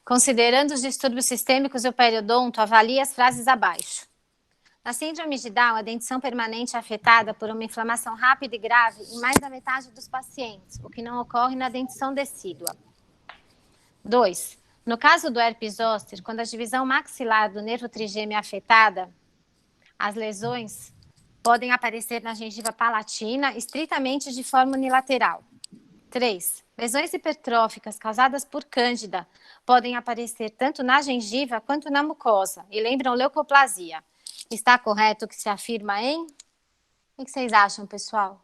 Speaker 1: Considerando os distúrbios sistêmicos e o periodonto, avalie as frases abaixo. Na síndrome de Down, a dentição permanente é afetada por uma inflamação rápida e grave em mais da metade dos pacientes, o que não ocorre na dentição decídua. 2. No caso do herpes zoster, quando a divisão maxilar do nervo trigêmeo é afetada, as lesões podem aparecer na gengiva palatina estritamente de forma unilateral. 3. Lesões hipertróficas causadas por cândida podem aparecer tanto na gengiva quanto na mucosa e lembram leucoplasia. Está correto o que se afirma em? O que vocês acham, pessoal?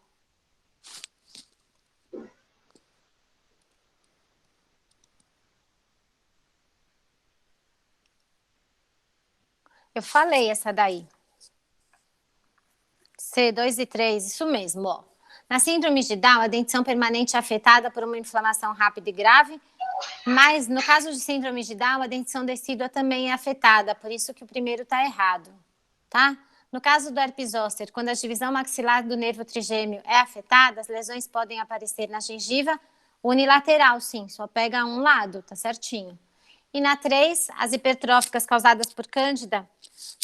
Speaker 1: Eu falei essa daí. C, 2 e 3, isso mesmo, ó. Na síndrome de Down, a dentição permanente é afetada por uma inflamação rápida e grave Mas no caso de síndrome de Down, a dentição decídua também é afetada, por isso que o primeiro está errado, tá? No caso do herpes zoster, quando a divisão maxilar do nervo trigêmeo é afetada, as lesões podem aparecer na gengiva unilateral, sim, só pega um lado, tá certinho. E na 3, as hipertróficas causadas por cândida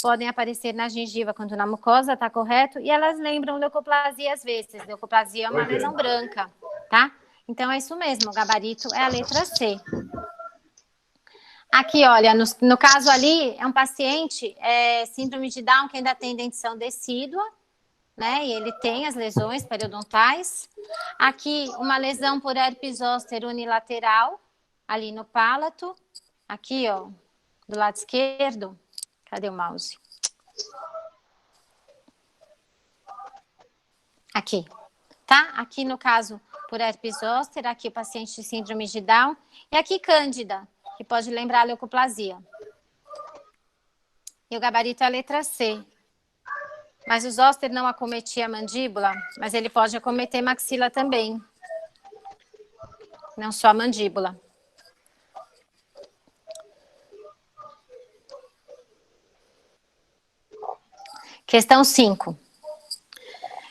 Speaker 1: podem aparecer na gengiva quando na mucosa, tá correto? E elas lembram leucoplasia às vezes. Leucoplasia é uma lesão branca, tá? Então é isso mesmo, o gabarito é a letra C. Aqui, olha, no caso ali, é um paciente síndrome de Down que ainda tem dentição decídua, né? E ele tem as lesões periodontais. Aqui, uma lesão por herpes zoster unilateral, ali no palato. Aqui, ó, do lado esquerdo. Cadê o mouse? Aqui, tá? Aqui no caso, por herpes zoster, aqui o paciente de síndrome de Down. E aqui, cândida, que pode lembrar a leucoplasia. E o gabarito é a letra C. Mas o zoster não acometia a mandíbula, mas ele pode acometer maxila também. Não só a mandíbula. Questão 5.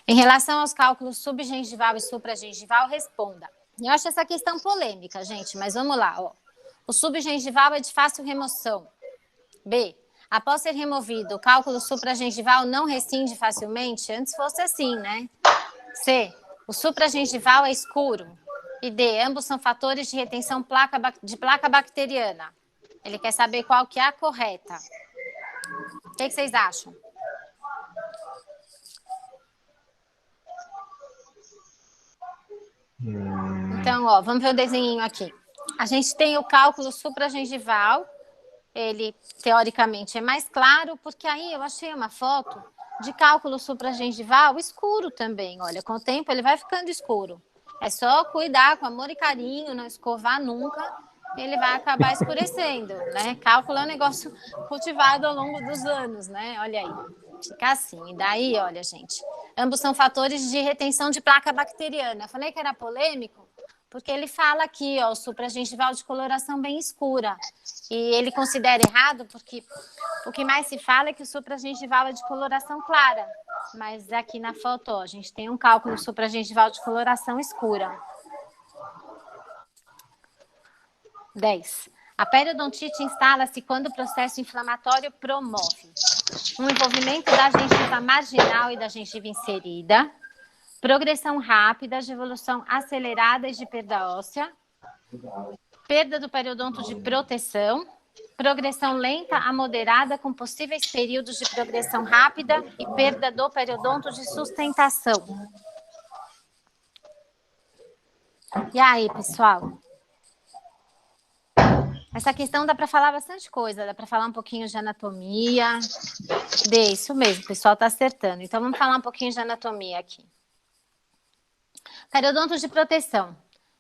Speaker 1: Em relação aos cálculos subgengival e supragengival, responda. Eu acho essa questão polêmica, gente, mas vamos lá. Ó. O subgengival é de fácil remoção. B. Após ser removido, o cálculo supragengival não rescinde facilmente? Antes fosse assim, né? C. O supragengival é escuro. E D. Ambos são fatores de retenção de placa bacteriana. Ele quer saber qual que é a correta. O que vocês acham? Então, ó, vamos ver o desenho aqui. A gente tem o cálculo supragengival. Ele, teoricamente, é mais claro, porque aí eu achei uma foto de cálculo supragengival escuro também. Olha, com o tempo ele vai ficando escuro. É só cuidar com amor e carinho, não escovar nunca, ele vai acabar escurecendo, né? Cálculo é um negócio cultivado ao longo dos anos, né? Olha aí, fica assim. E daí, olha, gente, ambos são fatores de retenção de placa bacteriana. Eu falei que era polêmico, porque ele fala aqui, ó, o supragengival de coloração bem escura. E ele considera errado porque o que mais se fala é que o supragengival é de coloração clara. Mas aqui na foto, ó, a gente tem um cálculo supragengival de coloração escura. 10. A periodontite instala-se quando o processo inflamatório promove um envolvimento da gengiva marginal e da gengiva inserida, progressão rápida de evolução acelerada e de perda óssea, perda do periodonto de proteção, progressão lenta a moderada com possíveis períodos de progressão rápida e perda do periodonto de sustentação. E aí, pessoal? Essa questão dá para falar bastante coisa, dá para falar um pouquinho de anatomia. Isso mesmo, o pessoal está acertando. Então, vamos falar um pouquinho de anatomia aqui. Periodonto de proteção.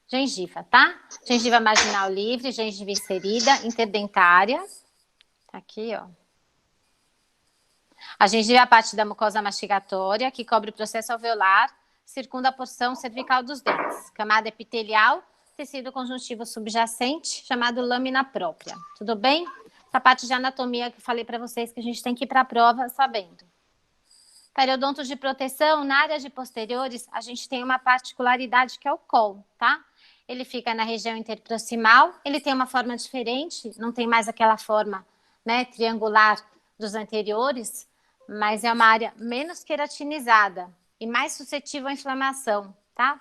Speaker 1: Gengiva, tá? Gengiva marginal livre, gengiva inserida, interdentária. Tá aqui, ó. A gengiva é a parte da mucosa mastigatória, que cobre o processo alveolar, circunda a porção cervical dos dentes. Camada epitelial, tecido conjuntivo subjacente, chamado lâmina própria. Tudo bem? Essa parte de anatomia que eu falei para vocês que a gente tem que ir para a prova sabendo. Periodonto de proteção, na área de posteriores, a gente tem uma particularidade que é o col, tá? Ele fica na região interproximal, ele tem uma forma diferente, não tem mais aquela forma, né, triangular dos anteriores, mas é uma área menos queratinizada e mais suscetível à inflamação, tá?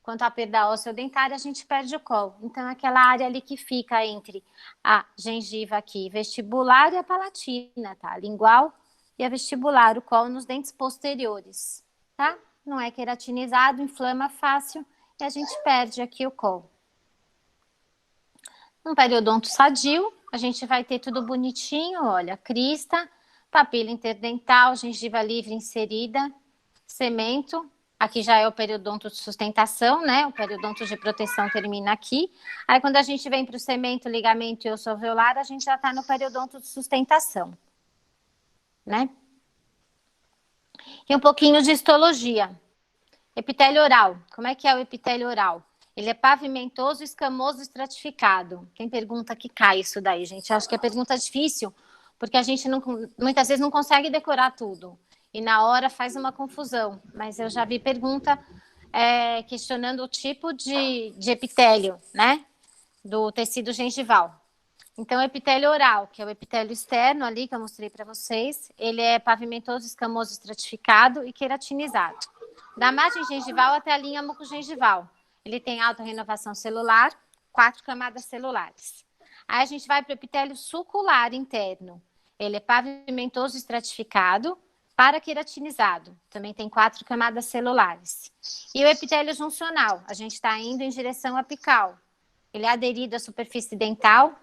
Speaker 1: Quanto à perda óssea dentária, a gente perde o col. Então, é aquela área ali que fica entre a gengiva aqui vestibular e a palatina, tá? A lingual e a vestibular, o col nos dentes posteriores, tá? Não é queratinizado, inflama fácil e a gente perde aqui o col. Um periodonto sadio, a gente vai ter tudo bonitinho, olha, crista, papila interdental, gengiva livre inserida, cemento. Aqui já é o periodonto de sustentação, né? O periodonto de proteção termina aqui. Aí, quando a gente vem para o cemento, ligamento e osso alveolar, a gente já está no periodonto de sustentação, né? E um pouquinho de histologia. Epitélio oral. Como é que é o epitélio oral? Ele é pavimentoso, escamoso, estratificado. Quem pergunta que cai isso daí, gente? Eu acho que é pergunta difícil, porque a gente muitas vezes não consegue decorar tudo. E na hora faz uma confusão. Mas eu já vi pergunta questionando o tipo de epitélio, né? Do tecido gengival. Então, o epitélio oral, que é o epitélio externo ali, que eu mostrei para vocês, ele é pavimentoso, escamoso, estratificado e queratinizado. Da margem gengival até a linha mucogengival. Ele tem alta renovação celular, 4 camadas celulares. Aí a gente vai para o epitélio sucular interno. Ele é pavimentoso, estratificado, paraqueratinizado. Também tem 4 camadas celulares. E o epitélio juncional, a gente está indo em direção apical. Ele é aderido à superfície dental,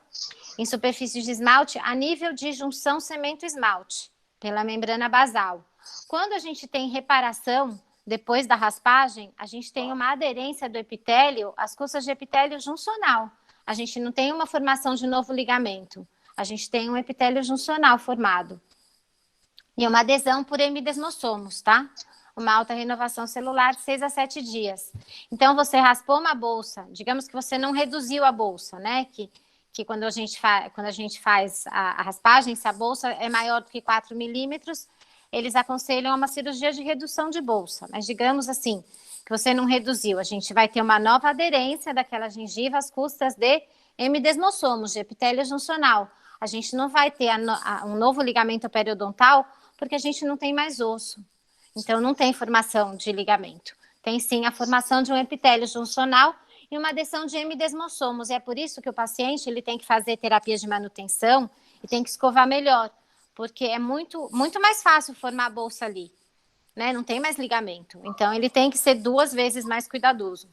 Speaker 1: em superfície de esmalte, a nível de junção cemento-esmalte, pela membrana basal. Quando a gente tem reparação, depois da raspagem, a gente tem uma aderência do epitélio às costas de epitélio juncional. A gente não tem uma formação de novo ligamento. A gente tem um epitélio juncional formado. E uma adesão por hemidesmossomos, tá? Uma alta renovação celular de 6 a 7 dias. Então, você raspou uma bolsa, digamos que você não reduziu a bolsa, né? Que quando a gente faz a raspagem, se a bolsa é maior do que 4 milímetros, eles aconselham uma cirurgia de redução de bolsa. Mas digamos assim, que você não reduziu, a gente vai ter uma nova aderência daquela gengiva às custas de hemidesmossomos, de epitélio juncional. A gente não vai ter um novo ligamento periodontal, porque a gente não tem mais osso. Então, não tem formação de ligamento. Tem sim a formação de um epitélio juncional e uma adesão de hemidesmossomos. E é por isso que o paciente ele tem que fazer terapia de manutenção e tem que escovar melhor, porque é muito, muito mais fácil formar a bolsa ali, né? Não tem mais ligamento. Então, ele tem que ser 2 vezes mais cuidadoso.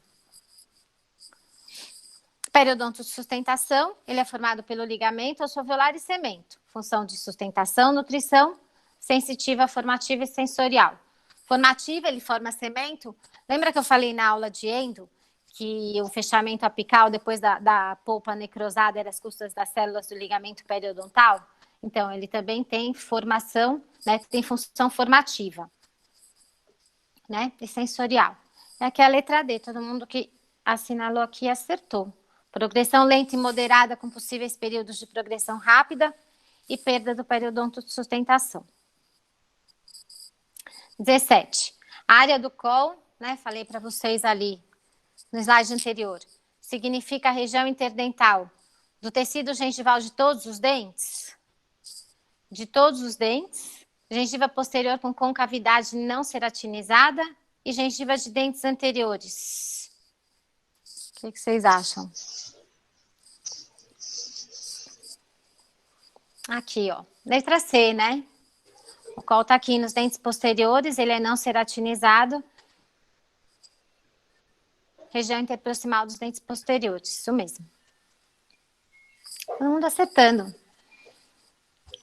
Speaker 1: Periodonto de sustentação, ele é formado pelo ligamento ossovolar e cemento. Função de sustentação, nutrição, sensitiva, formativa e sensorial. Formativa, ele forma cemento. Lembra que eu falei na aula de endo que o fechamento apical depois da polpa necrosada era as custas das células do ligamento periodontal? Então, ele também tem formação, né, tem função formativa, né, e sensorial. E aqui é a letra D, todo mundo que assinalou aqui acertou. Progressão lenta e moderada com possíveis períodos de progressão rápida e perda do periodonto de sustentação. 17. A área do col, né, falei para vocês ali no slide anterior, significa a região interdental do tecido gengival de todos os dentes? De todos os dentes. Gengiva posterior com concavidade não ceratinizada e gengiva de dentes anteriores. O que vocês acham? Aqui, ó. Letra C, né? O col tá aqui nos dentes posteriores, ele é não ceratinizado. Região interproximal dos dentes posteriores, isso mesmo. Todo mundo acertando.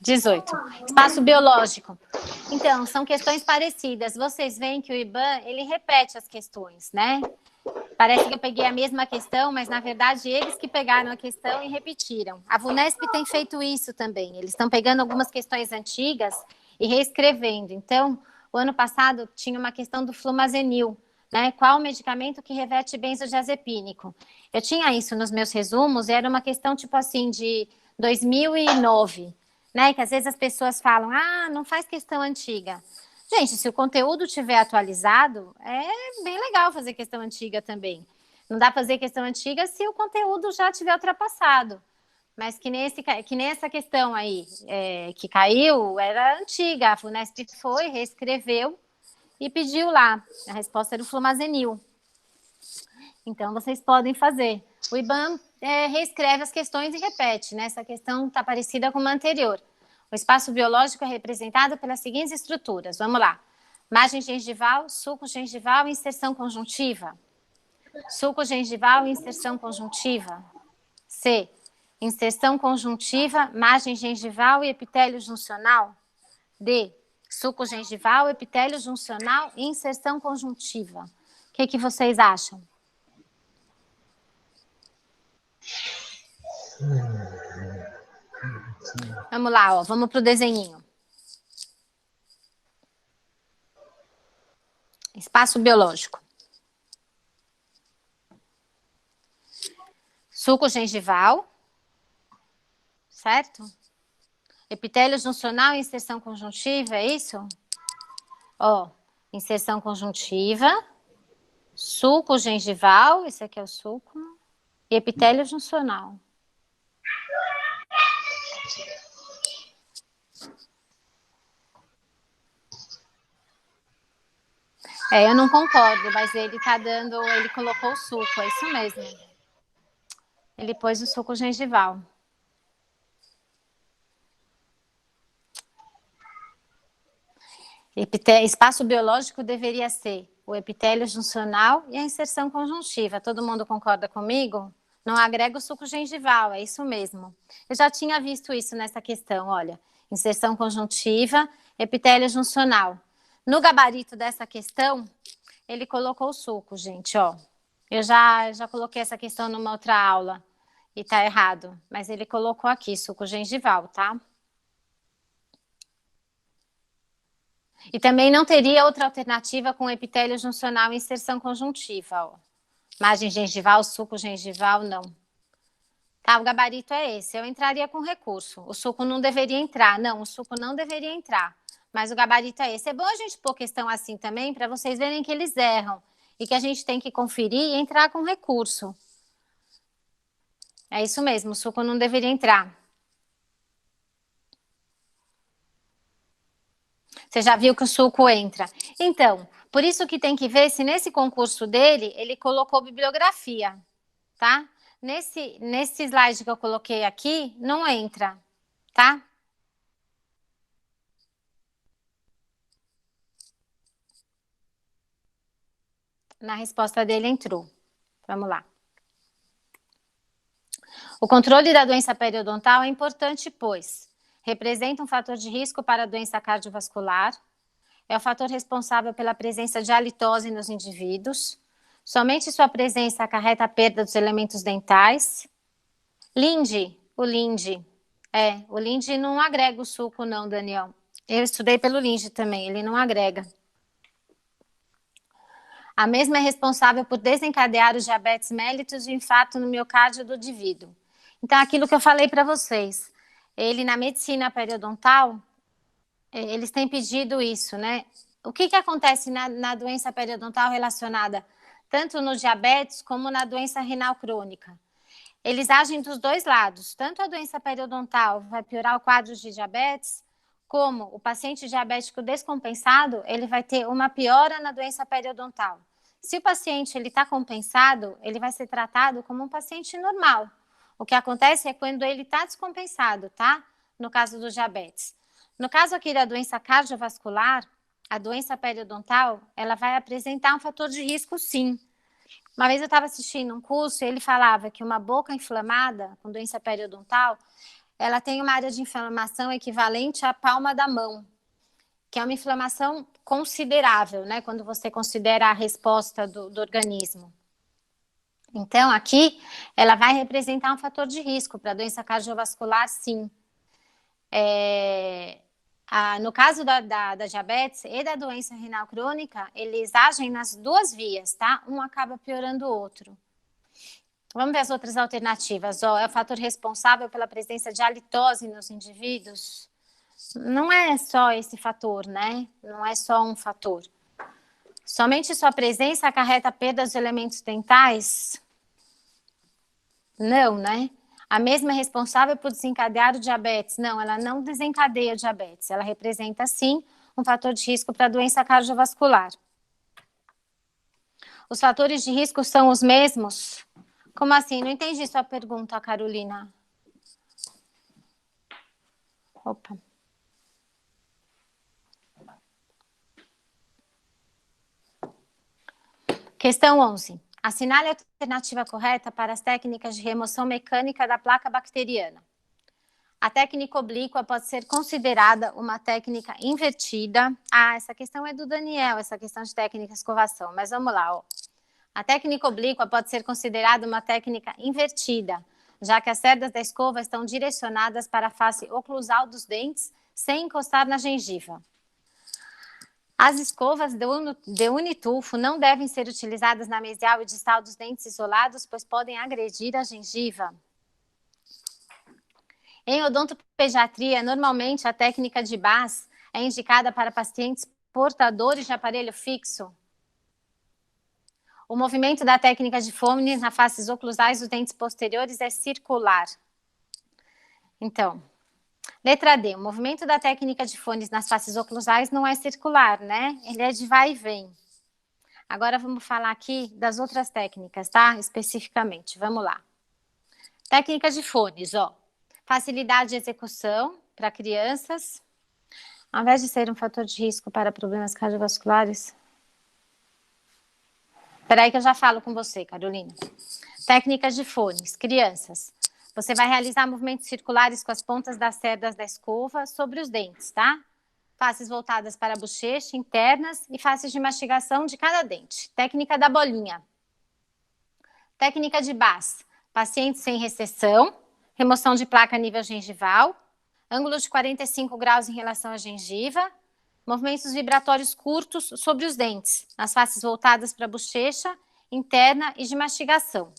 Speaker 1: 18. Espaço biológico. Então, são questões parecidas. Vocês veem que o IBAN, ele repete as questões, né? Parece que eu peguei a mesma questão, mas na verdade eles que pegaram a questão e repetiram. A VUNESP tem feito isso também. Eles estão pegando algumas questões antigas e reescrevendo. Então, o ano passado tinha uma questão do flumazenil, né? Qual o medicamento que reverte benzodiazepínico? Eu tinha isso nos meus resumos, e era uma questão tipo assim de 2009, né? Que às vezes as pessoas falam, não faz questão antiga. Gente, se o conteúdo tiver atualizado, é bem legal fazer questão antiga também. Não dá para fazer questão antiga se o conteúdo já tiver ultrapassado. Mas que nem essa questão aí que caiu, era antiga. A FUNESP foi, reescreveu e pediu lá. A resposta era o flumazenil. Então, vocês podem fazer. O IBAN reescreve as questões e repete, né? Essa questão está parecida com uma anterior. O espaço biológico é representado pelas seguintes estruturas. Vamos lá. Margem gengival, sulco gengival e inserção conjuntiva. Sulco gengival e inserção conjuntiva. C. Inserção conjuntiva, margem gengival e epitélio juncional. D. Sulco gengival, epitélio juncional e inserção conjuntiva. O que vocês acham? Vamos lá, ó, vamos para o desenhinho. Espaço biológico. suco gengival, certo? Epitélio juncional e inserção conjuntiva, é isso? Ó, inserção conjuntiva, suco gengival, esse aqui é o suco, e epitélio juncional. Eu não concordo, mas ele tá dando, ele colocou o suco, é isso mesmo. Ele pôs o suco gengival. Espaço biológico deveria ser o epitélio juncional e a inserção conjuntiva. Todo mundo concorda comigo? Não agrega o suco gengival, é isso mesmo. Eu já tinha visto isso nessa questão, olha. Inserção conjuntiva, epitélio juncional. No gabarito dessa questão, ele colocou o suco, gente, ó. Eu já coloquei essa questão numa outra aula e tá errado, mas ele colocou aqui suco gengival, tá? E também não teria outra alternativa com epitélio juncional e inserção conjuntiva, ó. Margem gengival, suco gengival, não. Tá, o gabarito é esse. Eu entraria com recurso. O suco não deveria entrar. Não, o suco não deveria entrar. Mas o gabarito é esse. É bom a gente pôr questão assim também, para vocês verem que eles erram. E que a gente tem que conferir e entrar com recurso. É isso mesmo, o suco não deveria entrar. Você já viu que o suco entra. Então, por isso que tem que ver se nesse concurso dele, ele colocou bibliografia, tá? Nesse slide que eu coloquei aqui, não entra, tá? Na resposta dele entrou. Vamos lá. O controle da doença periodontal é importante, pois representa um fator de risco para a doença cardiovascular, é o fator responsável pela presença de halitose nos indivíduos, somente sua presença acarreta a perda dos elementos dentais. O Linde não agrega o suco não, Daniel. Eu estudei pelo Linde também, ele não agrega. A mesma é responsável por desencadear o diabetes mellitus e o infarto no miocárdio do indivíduo. Então, aquilo que eu falei para vocês, ele na medicina periodontal, eles têm pedido isso, né? O que acontece na doença periodontal relacionada tanto no diabetes como na doença renal crônica? Eles agem dos dois lados. Tanto a doença periodontal vai piorar o quadro de diabetes, como o paciente diabético descompensado, ele vai ter uma piora na doença periodontal. Se o paciente está compensado, ele vai ser tratado como um paciente normal. O que acontece é quando ele está descompensado, tá? No caso do diabetes. No caso aqui da doença cardiovascular, a doença periodontal, ela vai apresentar um fator de risco, sim. Uma vez eu estava assistindo um curso e ele falava que uma boca inflamada, com doença periodontal, ela tem uma área de inflamação equivalente à palma da mão, que é uma inflamação considerável, né? Quando você considera a resposta do organismo. Então, aqui, ela vai representar um fator de risco para a doença cardiovascular, sim. No caso da diabetes e da doença renal crônica, eles agem nas duas vias, tá? Um acaba piorando o outro. Vamos ver as outras alternativas. É o fator responsável pela presença de halitose nos indivíduos. Não é só esse fator, né? Não é só um fator. Somente sua presença acarreta perda dos elementos dentais? Não, né? A mesma é responsável por desencadear o diabetes? Não, ela não desencadeia o diabetes. Ela representa, sim, um fator de risco para a doença cardiovascular. Os fatores de risco são os mesmos? Como assim? Não entendi sua pergunta, Carolina. Opa. Questão 11. Assinale a alternativa correta para as técnicas de remoção mecânica da placa bacteriana. A técnica oblíqua pode ser considerada uma técnica invertida. Essa questão é do Daniel, essa questão de técnica de escovação, mas vamos lá, ó. A técnica oblíqua pode ser considerada uma técnica invertida, já que as cerdas da escova estão direcionadas para a face oclusal dos dentes, sem encostar na gengiva. As escovas de unitulfo não devem ser utilizadas na mesial e distal dos dentes isolados, pois podem agredir a gengiva. Em odontopediatria, normalmente a técnica de Bass é indicada para pacientes portadores de aparelho fixo. O movimento da técnica de Fomes nas faces oclusais dos dentes posteriores é circular. Então, letra D, o movimento da técnica de Fomes nas faces oclusais não é circular, né? Ele é de vai e vem. Agora vamos falar aqui das outras técnicas, tá? Especificamente, vamos lá. Técnica de Fomes, ó. Facilidade de execução para crianças. Ao invés de ser um fator de risco para problemas cardiovasculares. Espera aí que eu já falo com você, Carolina. Técnicas de Fomes, crianças. Você vai realizar movimentos circulares com as pontas das cerdas da escova sobre os dentes, tá? Faces voltadas para a bochecha, internas e faces de mastigação de cada dente. Técnica da bolinha. Técnica de Bass. Pacientes sem recessão, remoção de placa a nível gengival, ângulo de 45 graus em relação à gengiva, movimentos vibratórios curtos sobre os dentes, nas faces voltadas para a bochecha, interna e de mastigação.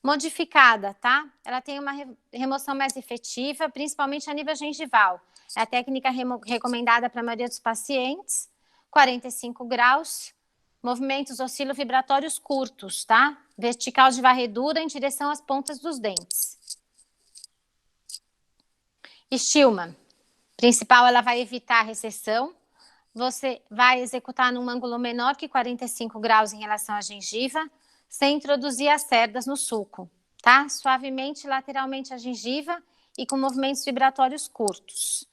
Speaker 1: Modificada, tá? Ela tem uma remoção mais efetiva, principalmente a nível gengival. É a técnica recomendada para a maioria dos pacientes, 45 graus, movimentos oscilo-vibratórios curtos, tá? Vertical de varredura em direção às pontas dos dentes. Stillman. Principal, ela vai evitar a recessão. Você vai executar num ângulo menor que 45 graus em relação à gengiva, sem introduzir as cerdas no sulco, tá? Suavemente, lateralmente a gengiva e com movimentos vibratórios curtos.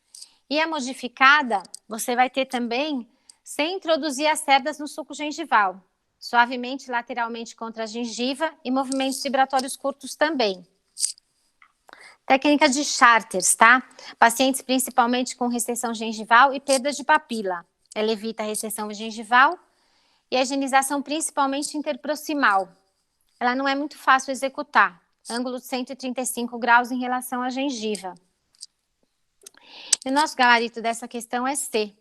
Speaker 1: E a modificada, você vai ter também sem introduzir as cerdas no sulco gengival, suavemente, lateralmente contra a gengiva e movimentos vibratórios curtos também. Técnica de Charters, tá? Pacientes principalmente com recessão gengival e perda de papila. Ela evita a recessão gengival e a higienização principalmente interproximal. Ela não é muito fácil executar. Ângulo de 135 graus em relação à gengiva. E o nosso gabarito dessa questão é C.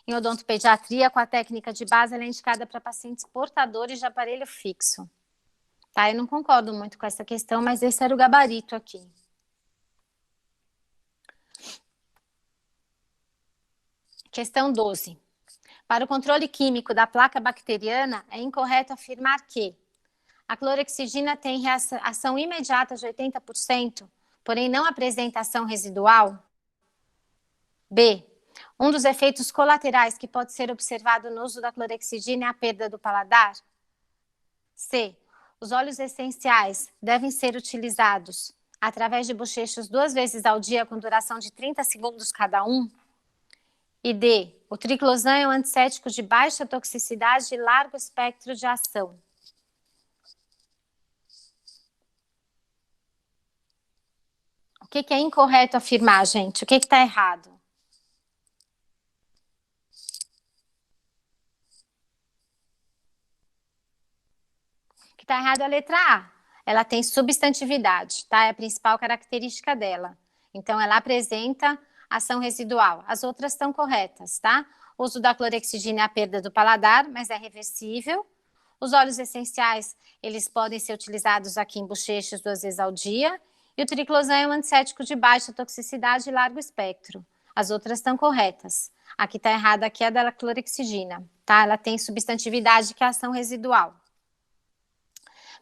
Speaker 1: Em odontopediatria, com a técnica de base, ela é indicada para pacientes portadores de aparelho fixo. Tá? Eu não concordo muito com essa questão, mas esse era o gabarito aqui. Questão 12. Para o controle químico da placa bacteriana, é incorreto afirmar que a clorexidina tem ação imediata de 80%, porém não apresenta ação residual? B. Um dos efeitos colaterais que pode ser observado no uso da clorexidina é a perda do paladar? C. Os óleos essenciais devem ser utilizados através de bochechos 2 vezes ao dia com duração de 30 segundos cada um? E D. O triclosan é um antissético de baixa toxicidade e largo espectro de ação. O que é incorreto afirmar, gente? O que está errado? O que está errado é a letra A. Ela tem substantividade, tá? É a principal característica dela. Então, ela apresenta ação residual. As outras estão corretas, tá? O uso da clorexidina é a perda do paladar, mas é reversível. Os óleos essenciais, eles podem ser utilizados aqui em bochechas 2 vezes ao dia. E o triclosan é um antissético de baixa toxicidade e largo espectro. As outras estão corretas. Aqui está errada, aqui é a da clorexidina, tá? Ela tem substantividade que é ação residual.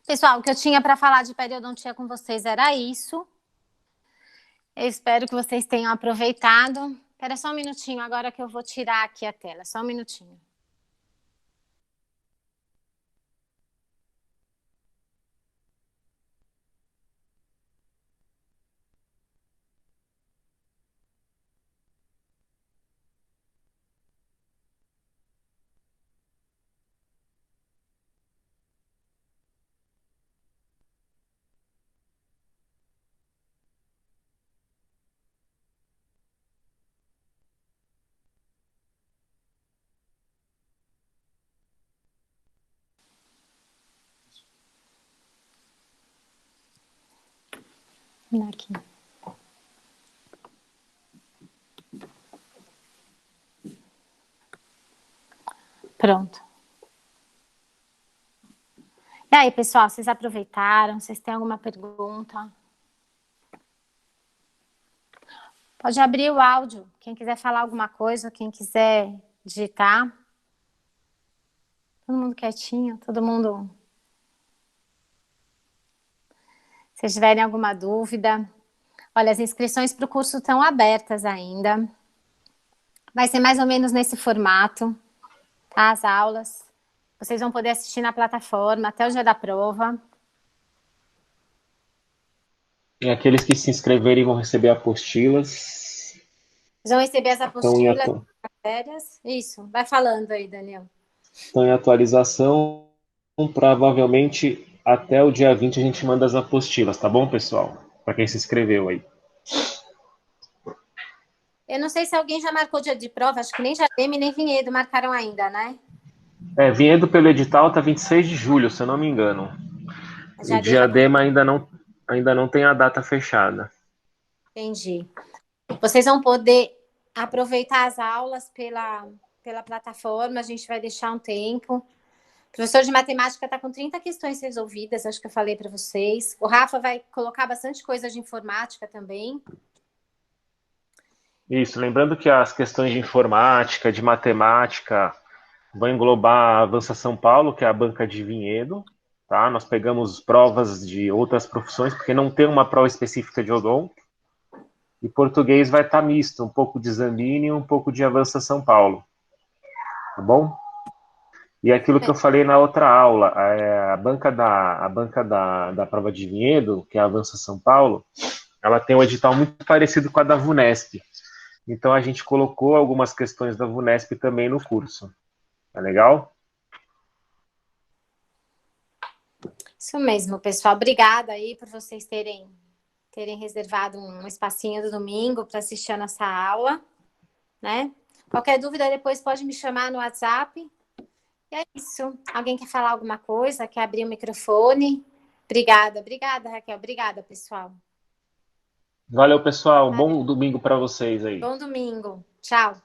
Speaker 1: Pessoal, o que eu tinha para falar de periodontia com vocês era isso. Eu espero que vocês tenham aproveitado. Espera só um minutinho agora que eu vou tirar aqui a tela. Só um minutinho. Aqui. Pronto. E aí, pessoal, vocês aproveitaram? Vocês têm alguma pergunta? Pode abrir o áudio. Quem quiser falar alguma coisa, quem quiser digitar. Todo mundo quietinho, todo mundo... Se tiverem alguma dúvida. Olha, as inscrições para o curso estão abertas ainda. Vai ser mais ou menos nesse formato, tá? As aulas. Vocês vão poder assistir na plataforma até o dia da prova.
Speaker 2: E aqueles que se inscreverem vão receber apostilas.
Speaker 1: Vocês vão receber as
Speaker 2: Estão em,
Speaker 1: apostilas,
Speaker 2: atu...
Speaker 1: matérias. Isso, vai falando aí, Daniel.
Speaker 2: estão em atualização. Provavelmente até o dia 20 a gente manda as apostilas, tá bom, pessoal? Para quem se inscreveu aí.
Speaker 1: Eu não sei se alguém já marcou dia de prova, acho que nem Jardeme nem Vinhedo marcaram ainda, né?
Speaker 2: Vinhedo pelo edital tá 26 de julho, se eu não me engano. E Diadema ainda não tem a data fechada.
Speaker 1: Entendi. Vocês vão poder aproveitar as aulas pela plataforma, a gente vai deixar um tempo. O professor de matemática está com 30 questões resolvidas, acho que eu falei para vocês. O Rafa vai colocar bastante coisa de informática também.
Speaker 2: Isso, lembrando que as questões de informática, de matemática, vão englobar a Avança São Paulo, que é a banca de Vinhedo, tá? Nós pegamos provas de outras profissões, porque não tem uma prova específica de odonto. E português vai estar misto, um pouco de Zambini e um pouco de Avança São Paulo. Tá bom? E aquilo que eu falei na outra aula, a banca da prova de Vinhedo, que é a Avança São Paulo, ela tem um edital muito parecido com a da VUNESP. Então a gente colocou algumas questões da VUNESP também no curso. Tá legal?
Speaker 1: Isso mesmo, pessoal. Obrigada aí por vocês terem reservado um espacinho do domingo para assistir a nossa aula, né? Qualquer dúvida depois pode me chamar no WhatsApp. E é isso. Alguém quer falar alguma coisa? Quer abrir o microfone? Obrigada, Raquel. Obrigada, pessoal.
Speaker 2: Valeu, pessoal. Bom domingo para vocês aí.
Speaker 1: Bom domingo. Tchau.